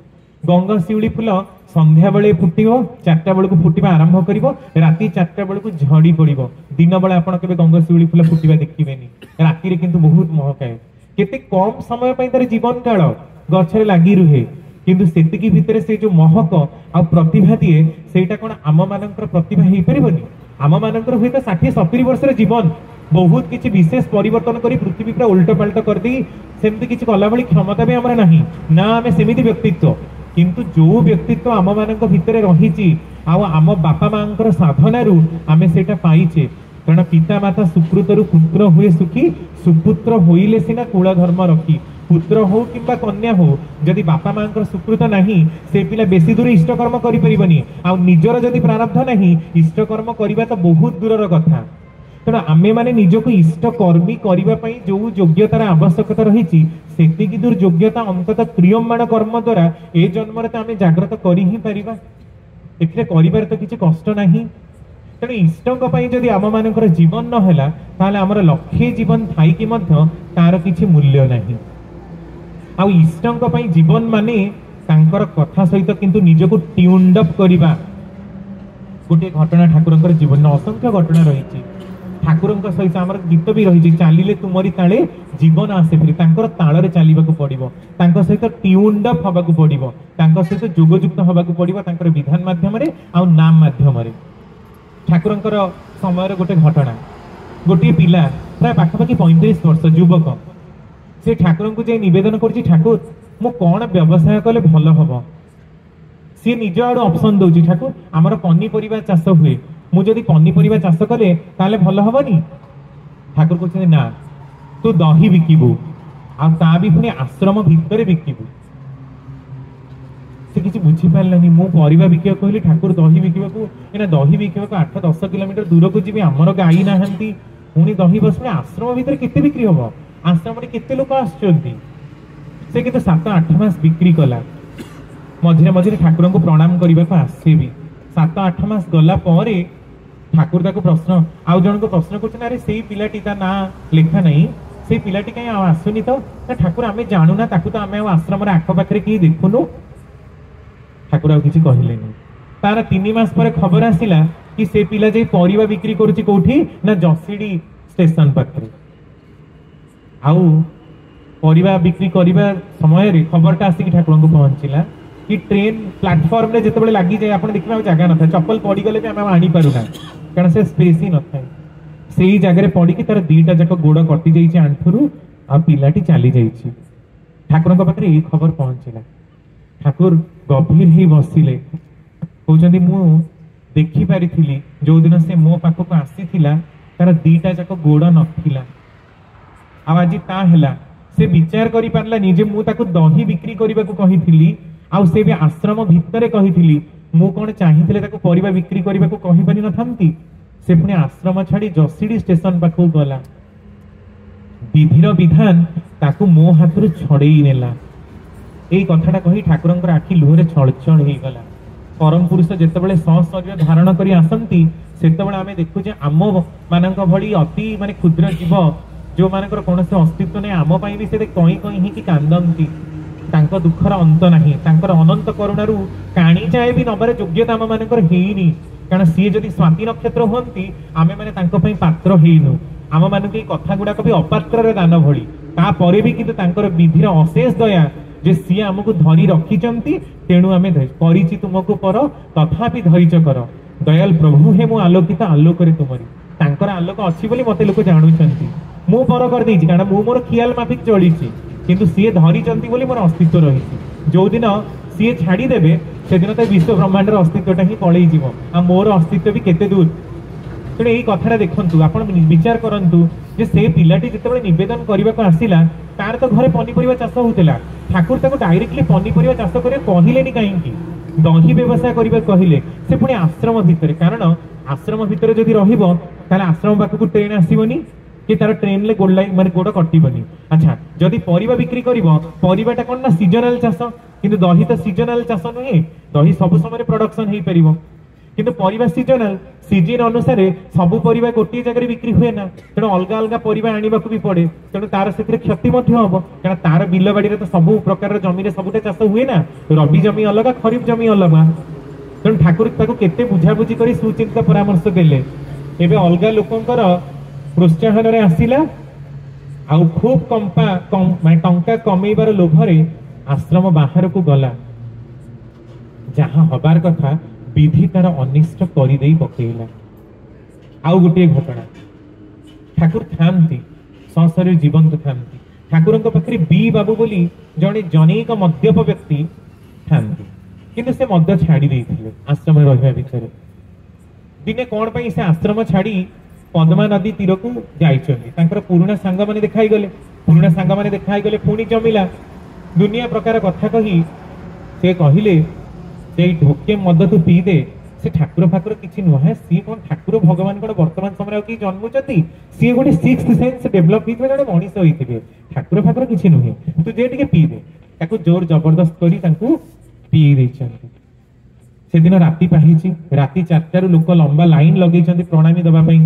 गंगशिउली फूल संध्या बेले फुटिबो 4टा बेलू फुटिबा आरंभ करिवो राती 4टा बेलू झड़ी पड़िबो दिन बेले आपण केबे गंगशिउली फूल फुटिबा देखिबेनी राती रे किंतु बहुत महकाए केते कम समय पई तार जीवन काल गछरे लागि रुहे किंतु सेतिकी भितरे से जो महक आ प्रतिभा दिए सेटा कोन आम मानकर प्रतिभा हेई परिबनी आम मानकर हुई 60-70 वर्ष जीवन बहुत किसी विशेष परिवर्तन करी पृथ्वी पूरा उल्ट पाल्ट कर दी सेमती किसी कला भली क्षमता भी हमर नाही ना आमे सेमिति व्यक्तित्व किंतु जो व्यक्तित्व आम मानक भितरे रहिछि आ आम बापा मांकर साधनारु आमे सेटा पाइछे कारण पिता माता सुकृतरु पुत्र हुए सुखी सुपुत्र होइले सिना कुल धर्म रखी पुत्र हो किंबा कन्या हो जदि बापा मांकर सुकृत नाही से पिला बेसी दूर इष्टकर्म करि परिबनी आ निजर जदि प्रारब्ध नाही इष्टकर्म करिबा तो बहुत दूरर कथा तेणु आमे माने निजको इष्टकर्मी करिबा पई जो योग्यतार आवश्यकता रहिछि सेतिकी दूर योग्यता अंततः क्रियमाण कर्म द्वारा ए जन्मरे तो आमे जागृत करि ही परिबा एथिरे करिबार तो किछि कष्ट नाही तेणु इष्टक पई जदि आम मानकर जीवन न होला ताले हमर लक्ष्य जीवन थाई कि मध्य तार किछि मूल्य नाही आ इष्टक पई जीवन माने तांकर कथा सहित किंतु निजको ट्यून्ड अप करिबा गोटे घटना ठाकुरंकर जीवन असंख्य घटना रहिछि ठाकुरंक सहित आमर गीत भी रही चलिले तुमरी ताले जीवन आसे फिर तांकर ताଳରେ चलिबाकू पड़िबो तांकर सहित ट्यून्ड अप हबाकू पड़िबो तांकर सहित जोगयुक्त हबाकू पड़िबो तांकर विधान माध्यम रे आ नाम माध्यम रे ठाकुरंकर समय गोटे घटना गोटे पिला प्राय पाखापाखि 35 वर्ष युवक से ठाकुर को जे निवेदन करछि ठाकुर मो कोन व्यवसाय कले भल हबो सी निज आडो ऑप्शन दउछि ठाकुर हमर पनीपरिबा चाष हुए मु जदि पनीपरिबा चाष कले ताले भल हबनी ठाकुर कहते ना तू दही बिकिबू आ ता भी पुणी आश्रम भितर बिकिबू से किसी बुझी पारलानी मु परिबा बिकिया कहली ठाकुर दही बिकिबाकू एना दही बिकिबाकू 8-10 किलोमीटर दूर को जीवी हमर गाई नाहंती पुणी दही बसले आश्रम भितर केते बिक्री हबो आश्रम रे केते लोक आछंती से किते 7-8 मास बिक्री कला मझिरे मझिरे ठाकुर को प्रणाम करने को आसबी 7-8 मास गला परे ठाकुर ताको प्रश्न आउ जन को प्रश्न कर अरे से पिलाटी ता ना लिखा नहीं से पिलाटी कहीं आसुनी तो ठाकुर आमे जानू ना ताकू तो आमे आश्रम रे आख पाखरे की देखुनु ठाकुर आउ किछि कहिलेनी तार 3 मास पर खबर आसिला कि से पिला जे परिबा बिक्री करूची कोठी ना जसीडी स्टेशन पाखरे आउ परिबा बिक्री करिबा समय रे खबरटा आसी कि ठाकुर को पहुंचिला कि ट्रेन प्लेटफॉर्म रे जते लगी जाए आपण देखिबा जगह न था चप्पल पड़ी गले भी हम आनी पारु ना कारण से स्पेस ही न था सेही जगह रे पड़ी कि तार दीटा जक गोड़ कटि जाई छि आंठुरु आ पिलाटी चली जाई छि ठाकुर को पाखरे ए खबर पहुंचिला ठाकुर गंभीर ही बसिले कहउछंदी मु देखि पारिथिली जो दिन से मो पाखो को आसीथिला तार दीटा जक गोड़ नथिला आ आज ता हैला से विचार करि पारला निजे मु ताको दही बिक्री करबा को कहिथिली आ से भी आश्रम भितरे कहिथिली मु कोन चाहिथिले ताको परिबा बिक्री करबा को कहि पारि नथांती से पुणी आश्रम छाड़ी जसीडी स्टेशन पाखो गला विधिर विधान ताको मो हाथरु छड़ेई नेला एई कथाटा कहि ठाकुरंकर आखि लुहरे छळछळ हेई गला परम पुरुष जेतेबेले शरीर धारण करी आसंती सेतेबेले आमे देखु जे आम मानक भली अति माने क्षुद्र जीव जो मानकर कोनसे अस्तित्व नै आम पई भी से कहीं कहीं ही कि कांदंती तांको दुखर अंत नाही तांकर अनंत करुणारू काणी जाए भी नबर योग्यता आम मानकर हेइनी कारण सी जदि स्वाति नक्षत्र होंती आमे माने तांको पई पात्र हेइनु आम मानक ए कथा गुडा को भी अपात्र रे दान भली ता परे भी किंतु तांकर विधिर अशेष दया जे सी हमकु धरी रखिचंती तेणु आमे परिचि तुमको पर तथापि धैर्य कर दयाल प्रभु हे मो आलोकित आलोक रे तुमरी तांकर आलोक अछि बोली मते लोक जानुचंती मु पर कर देछि कारण मु मोर खियाल माफिक चलिछि किंतु सी धरी चंती बोली मोर अस्तित्व रहिछि जो दिन सी छाड़ी देबे से दिन तो विश्व ब्रह्मांडर अस्तित्वटा ही पळेई जीवो आ मोर अस्तित्व भी केते दूर तेणु एई कथाटा देखंतु आपण विचार करंतु जे से पिलाटी जेतेबेले निवेदन करबा को आसिला तार तो घरे पनीपरिबा चाष होतिला ठाकुर ताको डायरेक्टली पनीपरिबा चाष करे कहिलेनी काहेकि दही व्यवसाय करबा कहिले से पुणी आश्रम भितर कारण आश्रम भितर जदि रहिबो ताले आश्रम पाखकु ट्रेन आसीबोनी कि तार ट्रेन ले गोड़ लाइन माने गोड़ कटिबनी अच्छा जदि परिबा बिक्री करिवो परिबाटा कोन ना सीजनल चाष किंतु दही तो सीजनल चाष नुहे दही सब समय प्रोडक्शन हेई परिबो किंतु परिबा सीजनल सीजन अनुसार सबु परिबा गोटे जगह बिक्री हुए ना तेणु अलग अलग परिबा आनिबाकु भी पड़े तेणु तार से क्षति हम कारण तार बिल बाड़ी तो सब प्रकार जमी सबुटा चाष हुए ना रबी जमी अलग खरीफ जमी अलग तेणु ठाकुर केते बुझाबुझी कर सुचिंता परामर्श देले एबे अलग लोकंकर प्रोत्साहन रे आसिला आउ खूब टंका कमेबार लोभरे आश्रम बाहर को गला जहाँ हबार कथा विधि तार अनिष्ट कर पकेला। आउ गोटे घटना ठाकुर थांती संसार जीवंत थांती ठाकुर पाखे बी बाबू बोली जड़े जनैक मद्यप व्यक्ति थांती किंतु से मद्य छाड़ी देइथिले आश्रम रहिबा भितर दिने कौन पाई से आश्रम छाड़ी पद्मा नदी तीर को जाइछन्ती पुराना सांग माने देखाई गले पुणी जमिला दुनिया प्रकार कथा कही से कहले से ढोके मद तू पी दे से ठाकुर फाकुर किसी नुहे सी कौन ठाकुर भगवान कौन वर्तमान समय कि जन्मुचती सी गोटे सिक्स्थ सेंस डेभलप होइथिबे जने मनीष होइथिबे ठाकुर फाकुर किसी नुहे तू जे टिके पी दे ताको जोर जबरदस्त करी तांकू पी देछन्ती से दिन राति पाहिची राति 4 लोक लंबा लाइन लगे प्रणामी दबा पई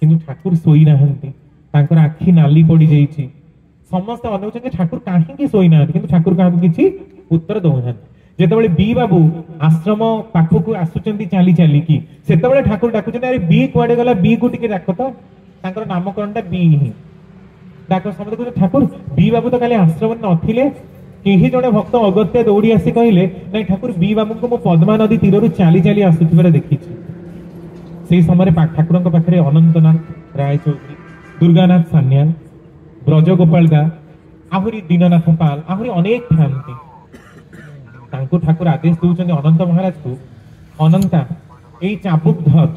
किंतु ठाकुर सोई नाहंती तांकर आखि नाली पड़ी जाइछि समस्त अनुचन ठाकुर काहे सोई नाहंती किंतु ठाकुर काहा किछि उत्तर दउनाहंती जेतेबेले बी बाबू आश्रम पाखकु आसुचंती चाली चाली की सेतेबेले ठाकुर डाकुचंती अरे बी कुआडे गला बी को टिके डाक तो तांकर नामकरणटा बी ही डाक समझ को ठाकुर बी बाबू तो काले आश्रम नथिले केही जणे भक्त अगत्य दौड़ी आसी कहले नै ठाकुर बी बाबू को मो पद्मा नदी तीररु चाली चाली आसुथिबार देखिछि से समय ठाकुर पाखे अनंतनाथ राय चौधरी दुर्गानाथ सान्याल ब्रजगोपाल दा आहरी दीननाथ पाल आहरी अनेक थांती ठाकुर आदेश दौरान अनंत महाराज को अनंता यही चाबुक धर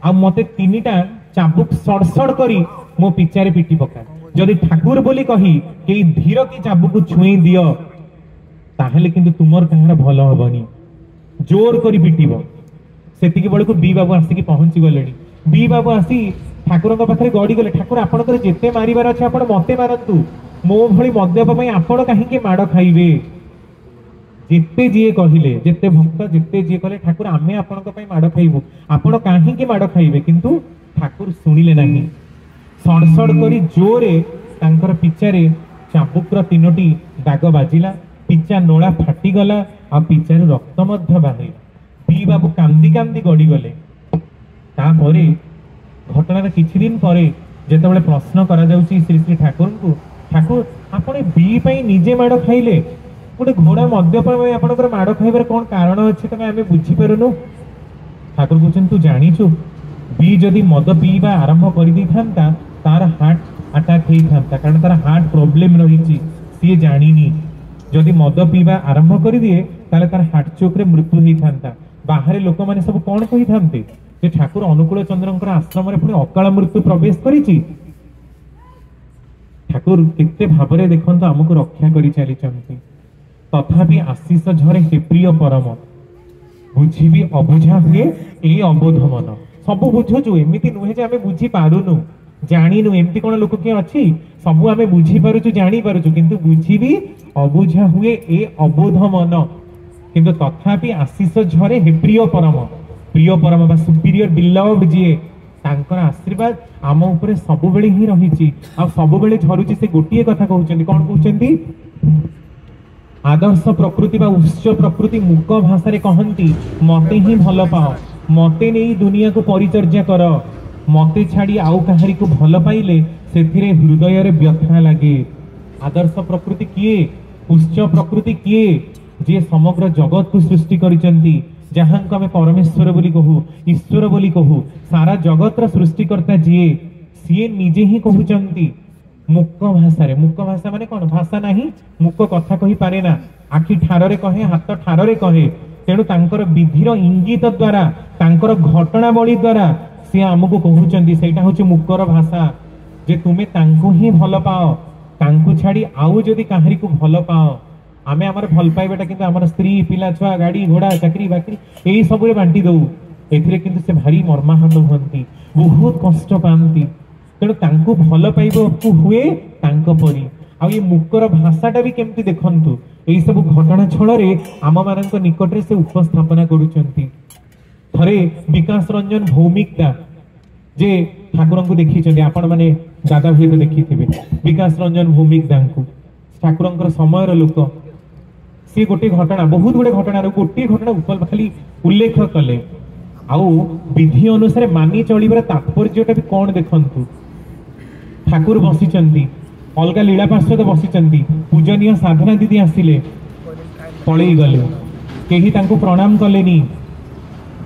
आ मते 3टा चाबुक सड़सड़ करी मो पिचारे पिटी पका जदि ठाकुर बोली कही के धीर की चाबुक छुई दियो ताहले किंतु तुमर कहार भल हबनी जोर करी पिटिबो सेतिकी बेलू बी बाबू आसिक पहुंची गले बी बाबू आसी ठाकुर पाखे गड़ी गले ठाकुर आपंकर जिते मारिबार अच्छे आप मत मारतु मो भली मद्यप आपण कहीं माड़ खाइबे जिते जी कहले जिते भक्त जिते जी कहले ठाकुर आमे आपण माड़ खाइबू आपण कहीं माड़ खाइबे किंतु ठाकुर शुणिले नहीं सड़सड़ करी जोरे तांकर पिचारे चाबुकर 3टी दाग बाजिला पिचा नोला फाटीगला आ पिचारू रक्त मध्य बाहरिला बी बाबू कांदी कांदी गड़ी गले तापरे घटनार किछि दिन परे जेतेबेले प्रश्न करा जाउची श्री श्री ठाकुर को ठाकुर आपण बी पई निजे माड़ खाइले गोटे घोड़ा मद्यप आपणकर माड़ खाइबार कौन कारण अच्छे तमें आम बुझी पारुनु ठाकुर कहते तू जानिछु बी जदि मद पीवा आरंभ कर दी था तार हार्ट अटैक होता कारण तार हार्ट प्रॉब्लम रही सी जानी जदि मद पीवा आरंभ कर दिए ताले तार हार्ट चोक रे मृत्यु होता बाहर लोक मैंने सब कौन कही था ठाकुर अनुकूल चंद्र आश्रम पुणी अकाल मृत्यु प्रवेश करी ठाकुर केते भावरे देखंतु हमको रक्षा करी चली तथापि आशीष झरे हे प्रिय परम बुझी अबुझा हुए ए अबोध मन सब बुझुचु एमती नुहे जे आमे बुझी पारुनु जानिनु एमती कोन लोक के अछि सब आमे बुझी पारुचु जानि पारुचु किंतु बुझी भी अबुझा हुए ए अबोध मन किंतु तथापि आशीष झरे हे प्रिय परम बा सुपीरियर बिलव्ड जे तांकर आशीर्वाद आम ऊपर सब बेले ही रही आ सब बेले झरुची से गोटिए कथा कहउचंदी कोन कहउचंदी आदर्श प्रकृति बा उच्च प्रकृति मूक भाषा रे कहंती मते ही भल पाओ मते नहीं दुनिया को परिचर्या कर मते छाड़ी आउ कहारी को भल पाइले सेथिरे हृदय रे व्यथा लागे आदर्श प्रकृति किए उच्च प्रकृति किए जे समग्र जगत को सृष्टि करिसंती जहां को हमें परमेश्वर बोली कहू ईश्वर बोली कहू सारा जगत रा सृष्टिकर्ता जे सीए निजे ही कहउचंती मुक भाषा माने कौन भाषा नहीं मुक कथा कही पारे ना आखि ठारे कहे हाथ ठारे कहे तेणु तांकर विधिर इंगित द्वारा तांकर घटनावली द्वारा सी आमको कहउचंदी सेटा होची मुकर भाषा जे तुमे तांको ही भल पाओ तांको छाड़ी आउ जदि काहरी को भल पाओ आमे हमर भल पाइबाटा किंतु हमर स्त्री पिला छुआ गाड़ी घोड़ा चाकरी बाकरी एई सब रे बांटी दउ एथिरे किंतु से भारी मर्माहत होंती बहुत कष्ट पांती तेणु तांको भल पाइबा हुए तांको परी आ ये मुकर भाषाटा भी केमती देखंतु एई सब घटना छळ रे आम मानक निकट रे से उपस्थापना करूचंती थरे विकास रंजन भौमिक दा जे ठाकुर को देखी आपण मैंने दादा भाई तो देखी थे विकास रंजन भौमिक दा को ठाकुर समय लोक सी गोटे घटना बहुत गुड़े घटना गोटे घटना ऊपर खाली उल्लेख कले आउ विधि अनुसार मानी चलिबार तात्पर्यटा भी कौन देखंतु ठाकुर बसिचंती अलगा लीला पार्षद बसिचंती पूजनीय साधना दीदी आसिले पळेई गले केही तांको प्रणाम कलेनी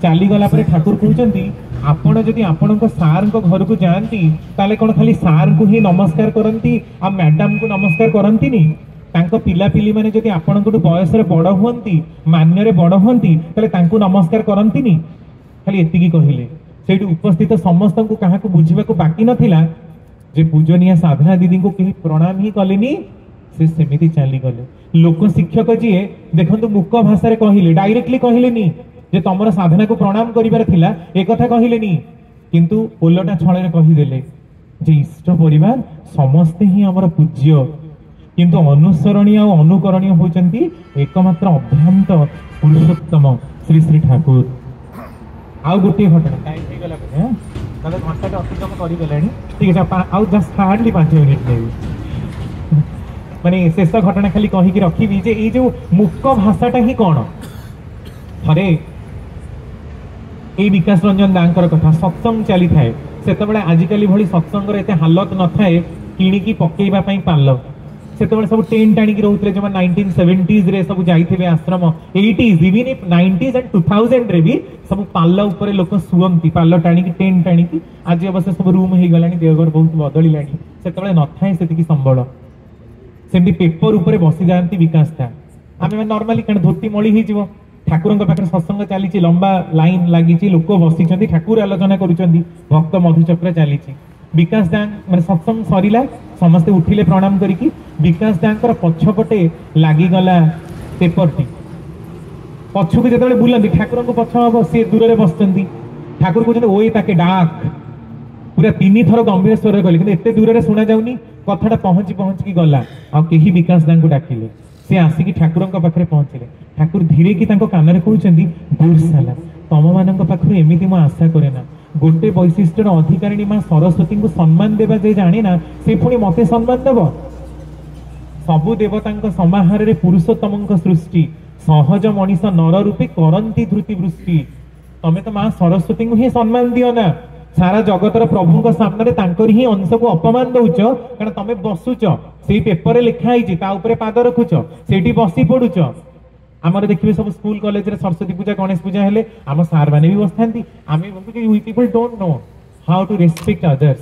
चली गला परे ठाकुर कहउचंती आपण जदि आपणक सार को घर को जानती ताले कोन खाली सार को ही नमस्कार करंती आ मैडम को नमस्कार करंती नी तांको पिला पिली माने जदि आपणक बयस रे बड़ हुंती मान्य रे बड़ हुंती ताले तांको नमस्कार करंती नी खाली एतिकी कहिले सेठी उपस्थित समस्त को कहा को बुझिबा को बाकी नथिला जे पूजनीय साधना दीदी को केही प्रणाम ही कलेनी से सेमिति चली गले लोक शिक्षक जी देखंतु मुख भाषा रे कहिले डायरेक्टली कहिले नी जे तमरा साधना को प्रणाम करिबार थिला ए कथा कहिले नी किंतु ओलटा छळे रे कहि देले जे इष्ट परिवार समस्त ही हमर पूज्य किंतु अनुसरणीय और अनुकरणीय होचंती एकमात्र अभ्रांत पुरुषोत्तम श्री श्री ठाकुर आउ गोटे घटना टाइम हो गला पे दादा घंटा अतिक्रम करी गलानी ठीक है आउ जस्ट हार्डली 5 मिनिट नै माने शेष घटना खाली कहि कि रखिबी जे ए जो मुख भाषाटा ही कोन थरे ए विकास रंजन दांकर कथा सत्संग चली थाए सेतबेले आजिकली भली सत्संग रे एते हालत न थाए किणी की पकेइबा पई पाल्लो सेतबेले सब टेंट आनी की रहउतले जमा 1970s रे सब जाईथिबे आश्रम 80s even if 90s and 2000 रे भी सब पाल्ला ऊपर लोक सुवंती पाल्ला टाणी की टेंट टाणी की आज अवश्य सब रूम हे गलानी देवघर बहुत बदली लानी सेतबेले न थाए सेति की संबळ सेंती पेपर ऊपर बसी जानती विकास था आमे नॉर्मली कण धोती मळी ही जीवो ठाकुर पाखे सत्संग चली लंबा लाइन लगी लोक बसी ठाकुर आलोचना करुँच भक्त मधुचक्र चली विकास दां मैं सत्संग सरला समस्ते उठिले प्रणाम करिकी विकास दांकर पछपटे लागिगला पेपर टी पछकु जेतबेले बुलंती ठाकुर को पछ हम सी दूर रे बसचंती ठाकुर कहते ओए ताके डाक पूरा 3 थर गंभीर स्वर कहले कि एते दूर रे सुना जाउनी कथाटा पहुंची पहुंची की गला आ केही विकास दां को डाकिले से आसिकी ठाकुर पाखे पहुंचले ठाकुर धीरे की कान कहते गुड साला तम मान पाखु एमती मो आशा करे ना गोटे वैशिष्ट्यर अधिकारिणी मां सरस्वती को सम्मान देवा जे जाने ना से पुणी मते सम्मान देव सबु देवता समाहार रे पुरुषोत्तम सृष्टि सहज मनीष नर रूपे करंती धृति वृष्टि तमे तो मां सरस्वती को ही सम्मान दियो ना सारा जगतर प्रभु सामने तांकर ही अंश को अपमान दौच कारण तमे बसुच से पेपर लिखाई ता ऊपर पाद रखुच सेठी बसी पड़ुच आमर देखिए सब स्कूल कॉलेज रे सरस्वती पूजा गणेश पूजा हेले आम सार माने भी बसथांती आमे we people don't know how to respect others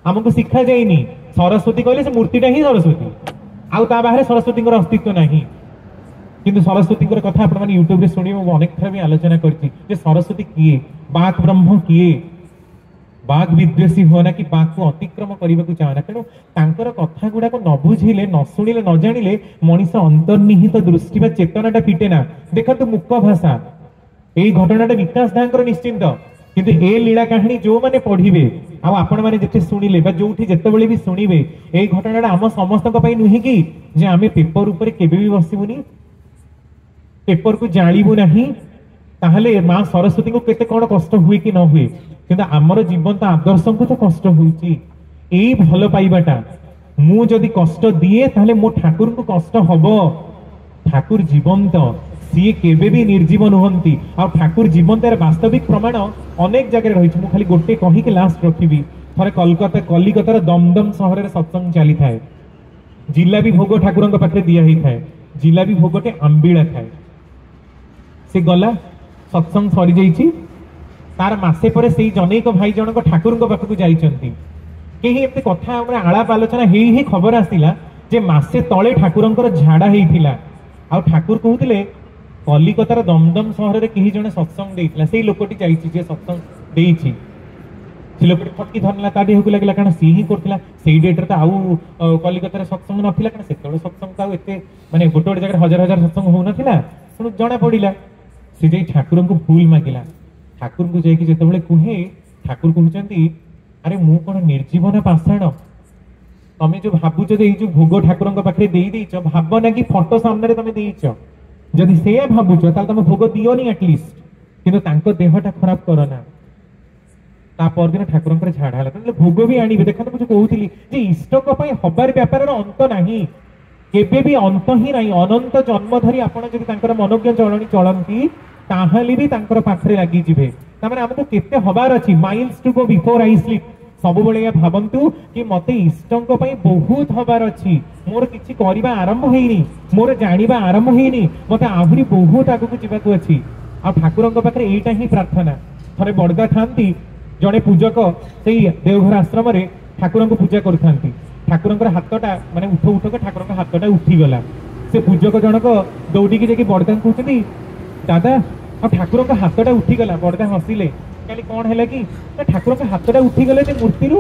हमको शिक्षा जाइनी सरस्वती कहले से मूर्तिटा ही सरस्वती आउ ता बाहर सरस्वती अस्तित्व नहीं किंतु सरस्वती कथा आपण माने यूट्यूब रे सुनी अनेक थर भी आलोचना करती जे सरस्वती किए बाक ब्रह्म किए बाघ विद्वेषी होना कि बाघ को अतिक्रम करने को चाहना तेणु तांकर कथा गुड़ा को न बुझिले न शुणिले न जानिले मनीष अंतर्निहित दृष्टि बा चेतनाटा फिटे ना देखते मुख भाषा यही घटनाटा विकास दांकर निश्चिंत किंतु ए लीला कहानी जो माने पढ़िबे आ आपण माने जेते सुनिले बा जोठी जेतेबेले भी सुनिबे ए घटनाटा हम समस्त को पई नुहि कि जे आमे पेपर ऊपर केबे भी बसिबुनी पेपर को जानिबु नाही ताहले मां सरस्वती को केते कोन कष्ट हुए कि न हुए किंतु आमर जीवन तो आदर्श को तो कष्ट होउची एई भल पाइबाटा मु जदि कष्ट दिए ताहले मो ठाकुर को कष्ट हबो ठाकुर जीवंत सी केबे भी निर्जीव नुहंती आ ठाकुर जीवंत रे वास्तविक प्रमाण अनेक जगह रही मु खाली गोटे कहि के लास्ट रखिबी थरे कलिकतार दमदम शहर रे सत्संग चली थाए जिलाबी भोग ठाकुर के पाखे दिया ही थाए जिलाबी भोगटे आंबिळा थाए से गला सत्संग सरी जाइछि तार मासे पर से जनैक भाई जनक ठाकुर पाखक जाइछंती केही एते कथा हमरे आलाप आलोचना हेई ही खबर आसिला जे मासे तळे ठाकुरंकर झाड़ा हेइथिला आ ठाकुर कहउतिले कलिकतार दमदम शहर रे केही जने सत्संग देइथिला सेई लोकटी जाइछि जे सत्संग देइछि से लोकटी फटकी धरला ता देहकु लागला कारण सी ही करथिला सेई डेट रे त आउ कलिकतार सत्संग नथिला कारण सेतळे सत्संग ताउ एते माने गोटे गोटे जगह हजार हजार सत्संग हो नथिला सुन जणा पडिला से जे ठाकुर को फूल मागिला ठाकुर को जाइए जिते कहे ठाकुर कहते अरे मु कौन निर्जीव ना पाषाण तमें जो भावुच जो भोग ठाकुर पाखे देच भाव ना कि फटो सामने तुम देच जदि से भावुच तुम भोग दियोनी एटलिस्ट କିନ୍ତୁ ତାଙ୍କ ଦେହଟା ଖରାପ କରନା। ତା ପରଦିନ ଠାକୁରଙ୍କର ଝାଡ଼ା ହେଲା, ତାହେଲେ ଭୋଗ ବି ଆଣିବେ। ଦେଖନ୍ତୁ ମୁଁ ଯୋଉ କହୁଥିଲି ଯେ ଇଷ୍ଟଙ୍କ ପାଇଁ ହବାର ବ୍ୟାପାରର ଅନ୍ତ ନାହିଁ, କେବେ ବି ଅନ୍ତ ହିଁ ନାହିଁ। ଅନନ୍ତ ଜନ୍ମ ଧରି ଆପଣ ଯଦି ତାଙ୍କର ମନୋଜ୍ଞ ଚଳଣି ଚଳନ୍ତି ତାହେଲେ ବି ତାଙ୍କର ପାଖରେ ଲାଗିଯିବେ। ତାମାନେ ଆମକୁ କେତେ ହବାର ଅଛି, miles to go before I sleep. ସବୁବେଳେ ଏହା ଭାବନ୍ତୁ କି ମତେ ଇଷ୍ଟଙ୍କ ପାଇଁ ବହୁତ ହବାର ଅଛି, ମୋର କିଛି କରିବା ଆରମ୍ଭ ହେଇନି, ମୋର ଜାଣିବା ଆରମ୍ଭ ହେଇନି, ମତେ ଆହୁରି ବହୁତ ଆଗକୁ ଯିବାକୁ ଅଛି। ଆଉ ଠାକୁରଙ୍କ ପାଖରେ ଏଇଟା ହିଁ ପ୍ରାର୍ଥନା। ଥରେ ବଡ଼ଦା ଥାନ୍ତି, ଜଣେ ପୂଜକ ସେଇ ଦେଓଘର ଆଶ୍ରମରେ ଠାକୁରଙ୍କୁ ପୂଜା କରୁଥାନ୍ତି। ଠାକୁରଙ୍କର ହାତଟା ମାନେ ଉଠ ଉଠକ ଠାକୁରଙ୍କ ହାତଟା ଉଠିଗଲା। ସେ ପୂଜକ ଜଣକ ଦୌଡ଼ିକି ଯାଇକି ବଡ଼ଦାଙ୍କୁ କହୁଛନ୍ତି, ଦାଦା ଆଉ ଠାକୁରଙ୍କ ହାତଟା ଉଠିଗଲା। ବଡ଼ଦା ହସିଲେ, କହିଲେ କଣ ହେଲା କି? ନା ଠାକୁରଙ୍କ ହାତଟା ଉଠିଗଲେ ଯେ ମୂର୍ତ୍ତିରୁ।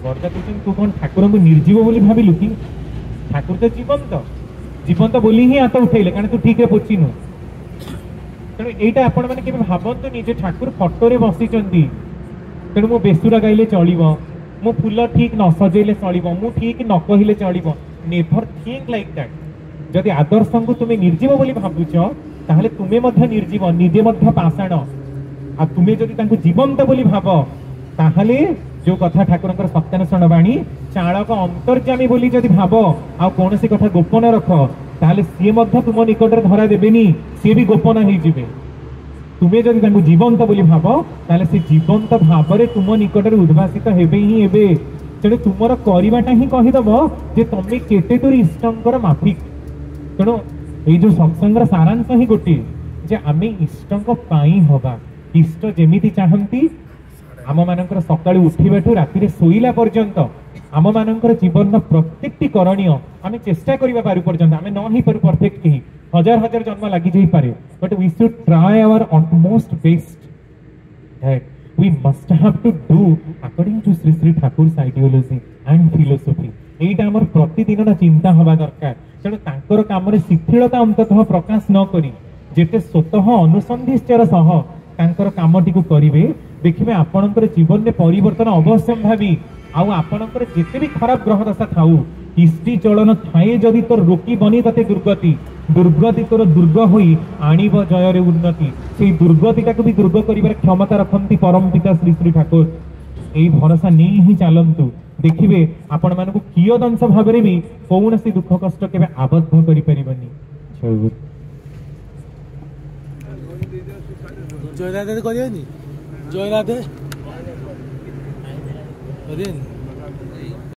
ବଡ଼ଦା କହୁଛନ୍ତି, ତୁ କଣ ଠାକୁରଙ୍କୁ ନିର୍ଜୀବ ବୋଲି ଭାବିଲୁ କି? ଠାକୁର ତ ଜୀବନ୍ତ, ଜୀବନ୍ତ ବୋଲି ହିଁ ହାତ ଉଠେଇଲେ, କାରଣ ତୁ ଠିକରେ ପୋଚିନୁ। ତେଣୁ ଏଇଟା ଆପଣ ମାନେ କେବେ ଭାବନ୍ତୁନି ଯେ ଠାକୁର ଫଟୋରେ ବସିଛନ୍ତି, ତେଣୁ ମୁଁ ବେସୁରା ଗାଇଲେ ଚଳିବ, ମୁଁ ଫୁଲ ଠିକ ନ ସଜେଇଲେ ଚଳିବ, ମୁଁ ଠିକ ନ କହିଲେ ଚଳିବ। Never think like that. ଯଦି ଆଦର୍ଶଙ୍କୁ ତୁମେ ନିର୍ଜୀବ ବୋଲି ଭାବୁଛ ତାହେଲେ ତୁମେ ମଧ୍ୟ ନିର୍ଜୀବ, ନିଜେ ମଧ୍ୟ ପାଷାଣ। ଆଉ ତୁମେ ଯଦି ତାଙ୍କୁ ଜୀବନ୍ତ ବୋଲି ଭାବ ତାହେଲେ ଯୋଉ କଥା ଠାକୁରଙ୍କର ସତ୍ୟାନ୍ୱେଷଣ ବାଣୀ, ଚାଳକ ଅନ୍ତର୍ଯାମୀ ବୋଲି ଯଦି ଭାବ ଆଉ କୌଣସି କଥା ଗୋପନ ରଖ ତାହେଲେ ସିଏ ମଧ୍ୟ ତୁମ ନିକଟରେ ଧରା ଦେବେନି, ସିଏ ବି ଗୋପନ ହେଇଯିବେ। ତୁମେ ଯଦି ତାଙ୍କୁ ଜୀବନ୍ତ ବୋଲି ଭାବ ତାହେଲେ ସେ ଜୀବନ୍ତ ଭାବରେ ତୁମ ନିକଟରେ ଉଦ୍ଭାସିତ ହେବେ ହିଁ ହେବେ। ତେଣୁ ତୁମର କରିବାଟା ହିଁ କହିଦବ ଯେ ତମେ କେତେ ଦୂର ଇଷ୍ଟଙ୍କର ମାଫିକ। ତେଣୁ ଏଇ ଯୋଉ ସତ୍ସଙ୍ଗର ସାରାଂଶ ହିଁ ଗୋଟିଏ ଯେ ଆମେ ଇଷ୍ଟଙ୍କ ପାଇଁ ହବା। ଇଷ୍ଟ ଯେମିତି ଚାହାନ୍ତି ଆମ ମାନଙ୍କର ସକାଳୁ ଉଠିବାଠୁ ରାତିରେ ଶୋଇଲା ପର୍ଯ୍ୟନ୍ତ ଆମ ମାନଙ୍କର ଜୀବନର ପ୍ରତ୍ୟେକଟି କରଣୀୟ ଆମେ ଚେଷ୍ଟା କରିବା ପାରୁ ପର୍ଯ୍ୟନ୍ତ, ଆମେ ନ ହେଇପାରୁ ପରଫେକ୍ଟ କେହି, ହଜାର ହଜାର ଜନ୍ମ ଲାଗି ଯାଇପାରେ, but we should try our utmost best that we must have to do according to Sri Sri Thakur's ideology and philosophy। এইটা আমার প্রতিদিনର চিন্তা হওয়া দরকার। ତେଣୁ ତାଙ୍କର କାମରେ ଶିଥିଳତା ଅନ୍ତତଃ ପ୍ରକାଶ ନ କରି ଯେତେ ସ୍ୱତଃ ଅନୁସନ୍ଧିଶ୍ଚର ସହ ତାଙ୍କର କାମଟିକୁ କରିବେ, ଦେଖିବେ ଆପଣଙ୍କର ଜୀବନରେ ପରିବର୍ତ୍ତନ ଅବଶ୍ୟମ୍ଭାବୀ। ଆଉ ଆପଣଙ୍କର ଯେତେ ବି ଖରାପ ଗ୍ରହ ଦଶା ଥାଉ, ଇଷ୍ଟି ଚଳନ ଥାଏ ଯଦି ତୋର ରୋକିବନି ତତେ ଦୁର୍ଗତି, ଦୁର୍ଗତି ତୋର ଦୁର୍ଗ ହୋଇ ଆଣିବ ଜୟରେ ଉନ୍ନତି। ସେଇ ଦୁର୍ଗତିଟାକୁ ବି ଦୁର୍ଗ କରିବାର କ୍ଷମତା ରଖନ୍ତି ପରମ ପିତା ଶ୍ରୀ ଶ୍ରୀ ଠାକୁର। ଏଇ ଭରସା ନେଇ ହିଁ ଚାଲନ୍ତୁ, ଦେଖିବେ ଆପଣ ମାନଙ୍କୁ କିୟଦଂଶ ଭାବରେ ବି କୌଣସି ଦୁଃଖ କଷ୍ଟ କେବେ ଆବଦ୍ଧ କରିପାରିବନି। ଜୟ ରାଧେ କରିବେନି, ଜୟ ରାଧେ କରିବେନି।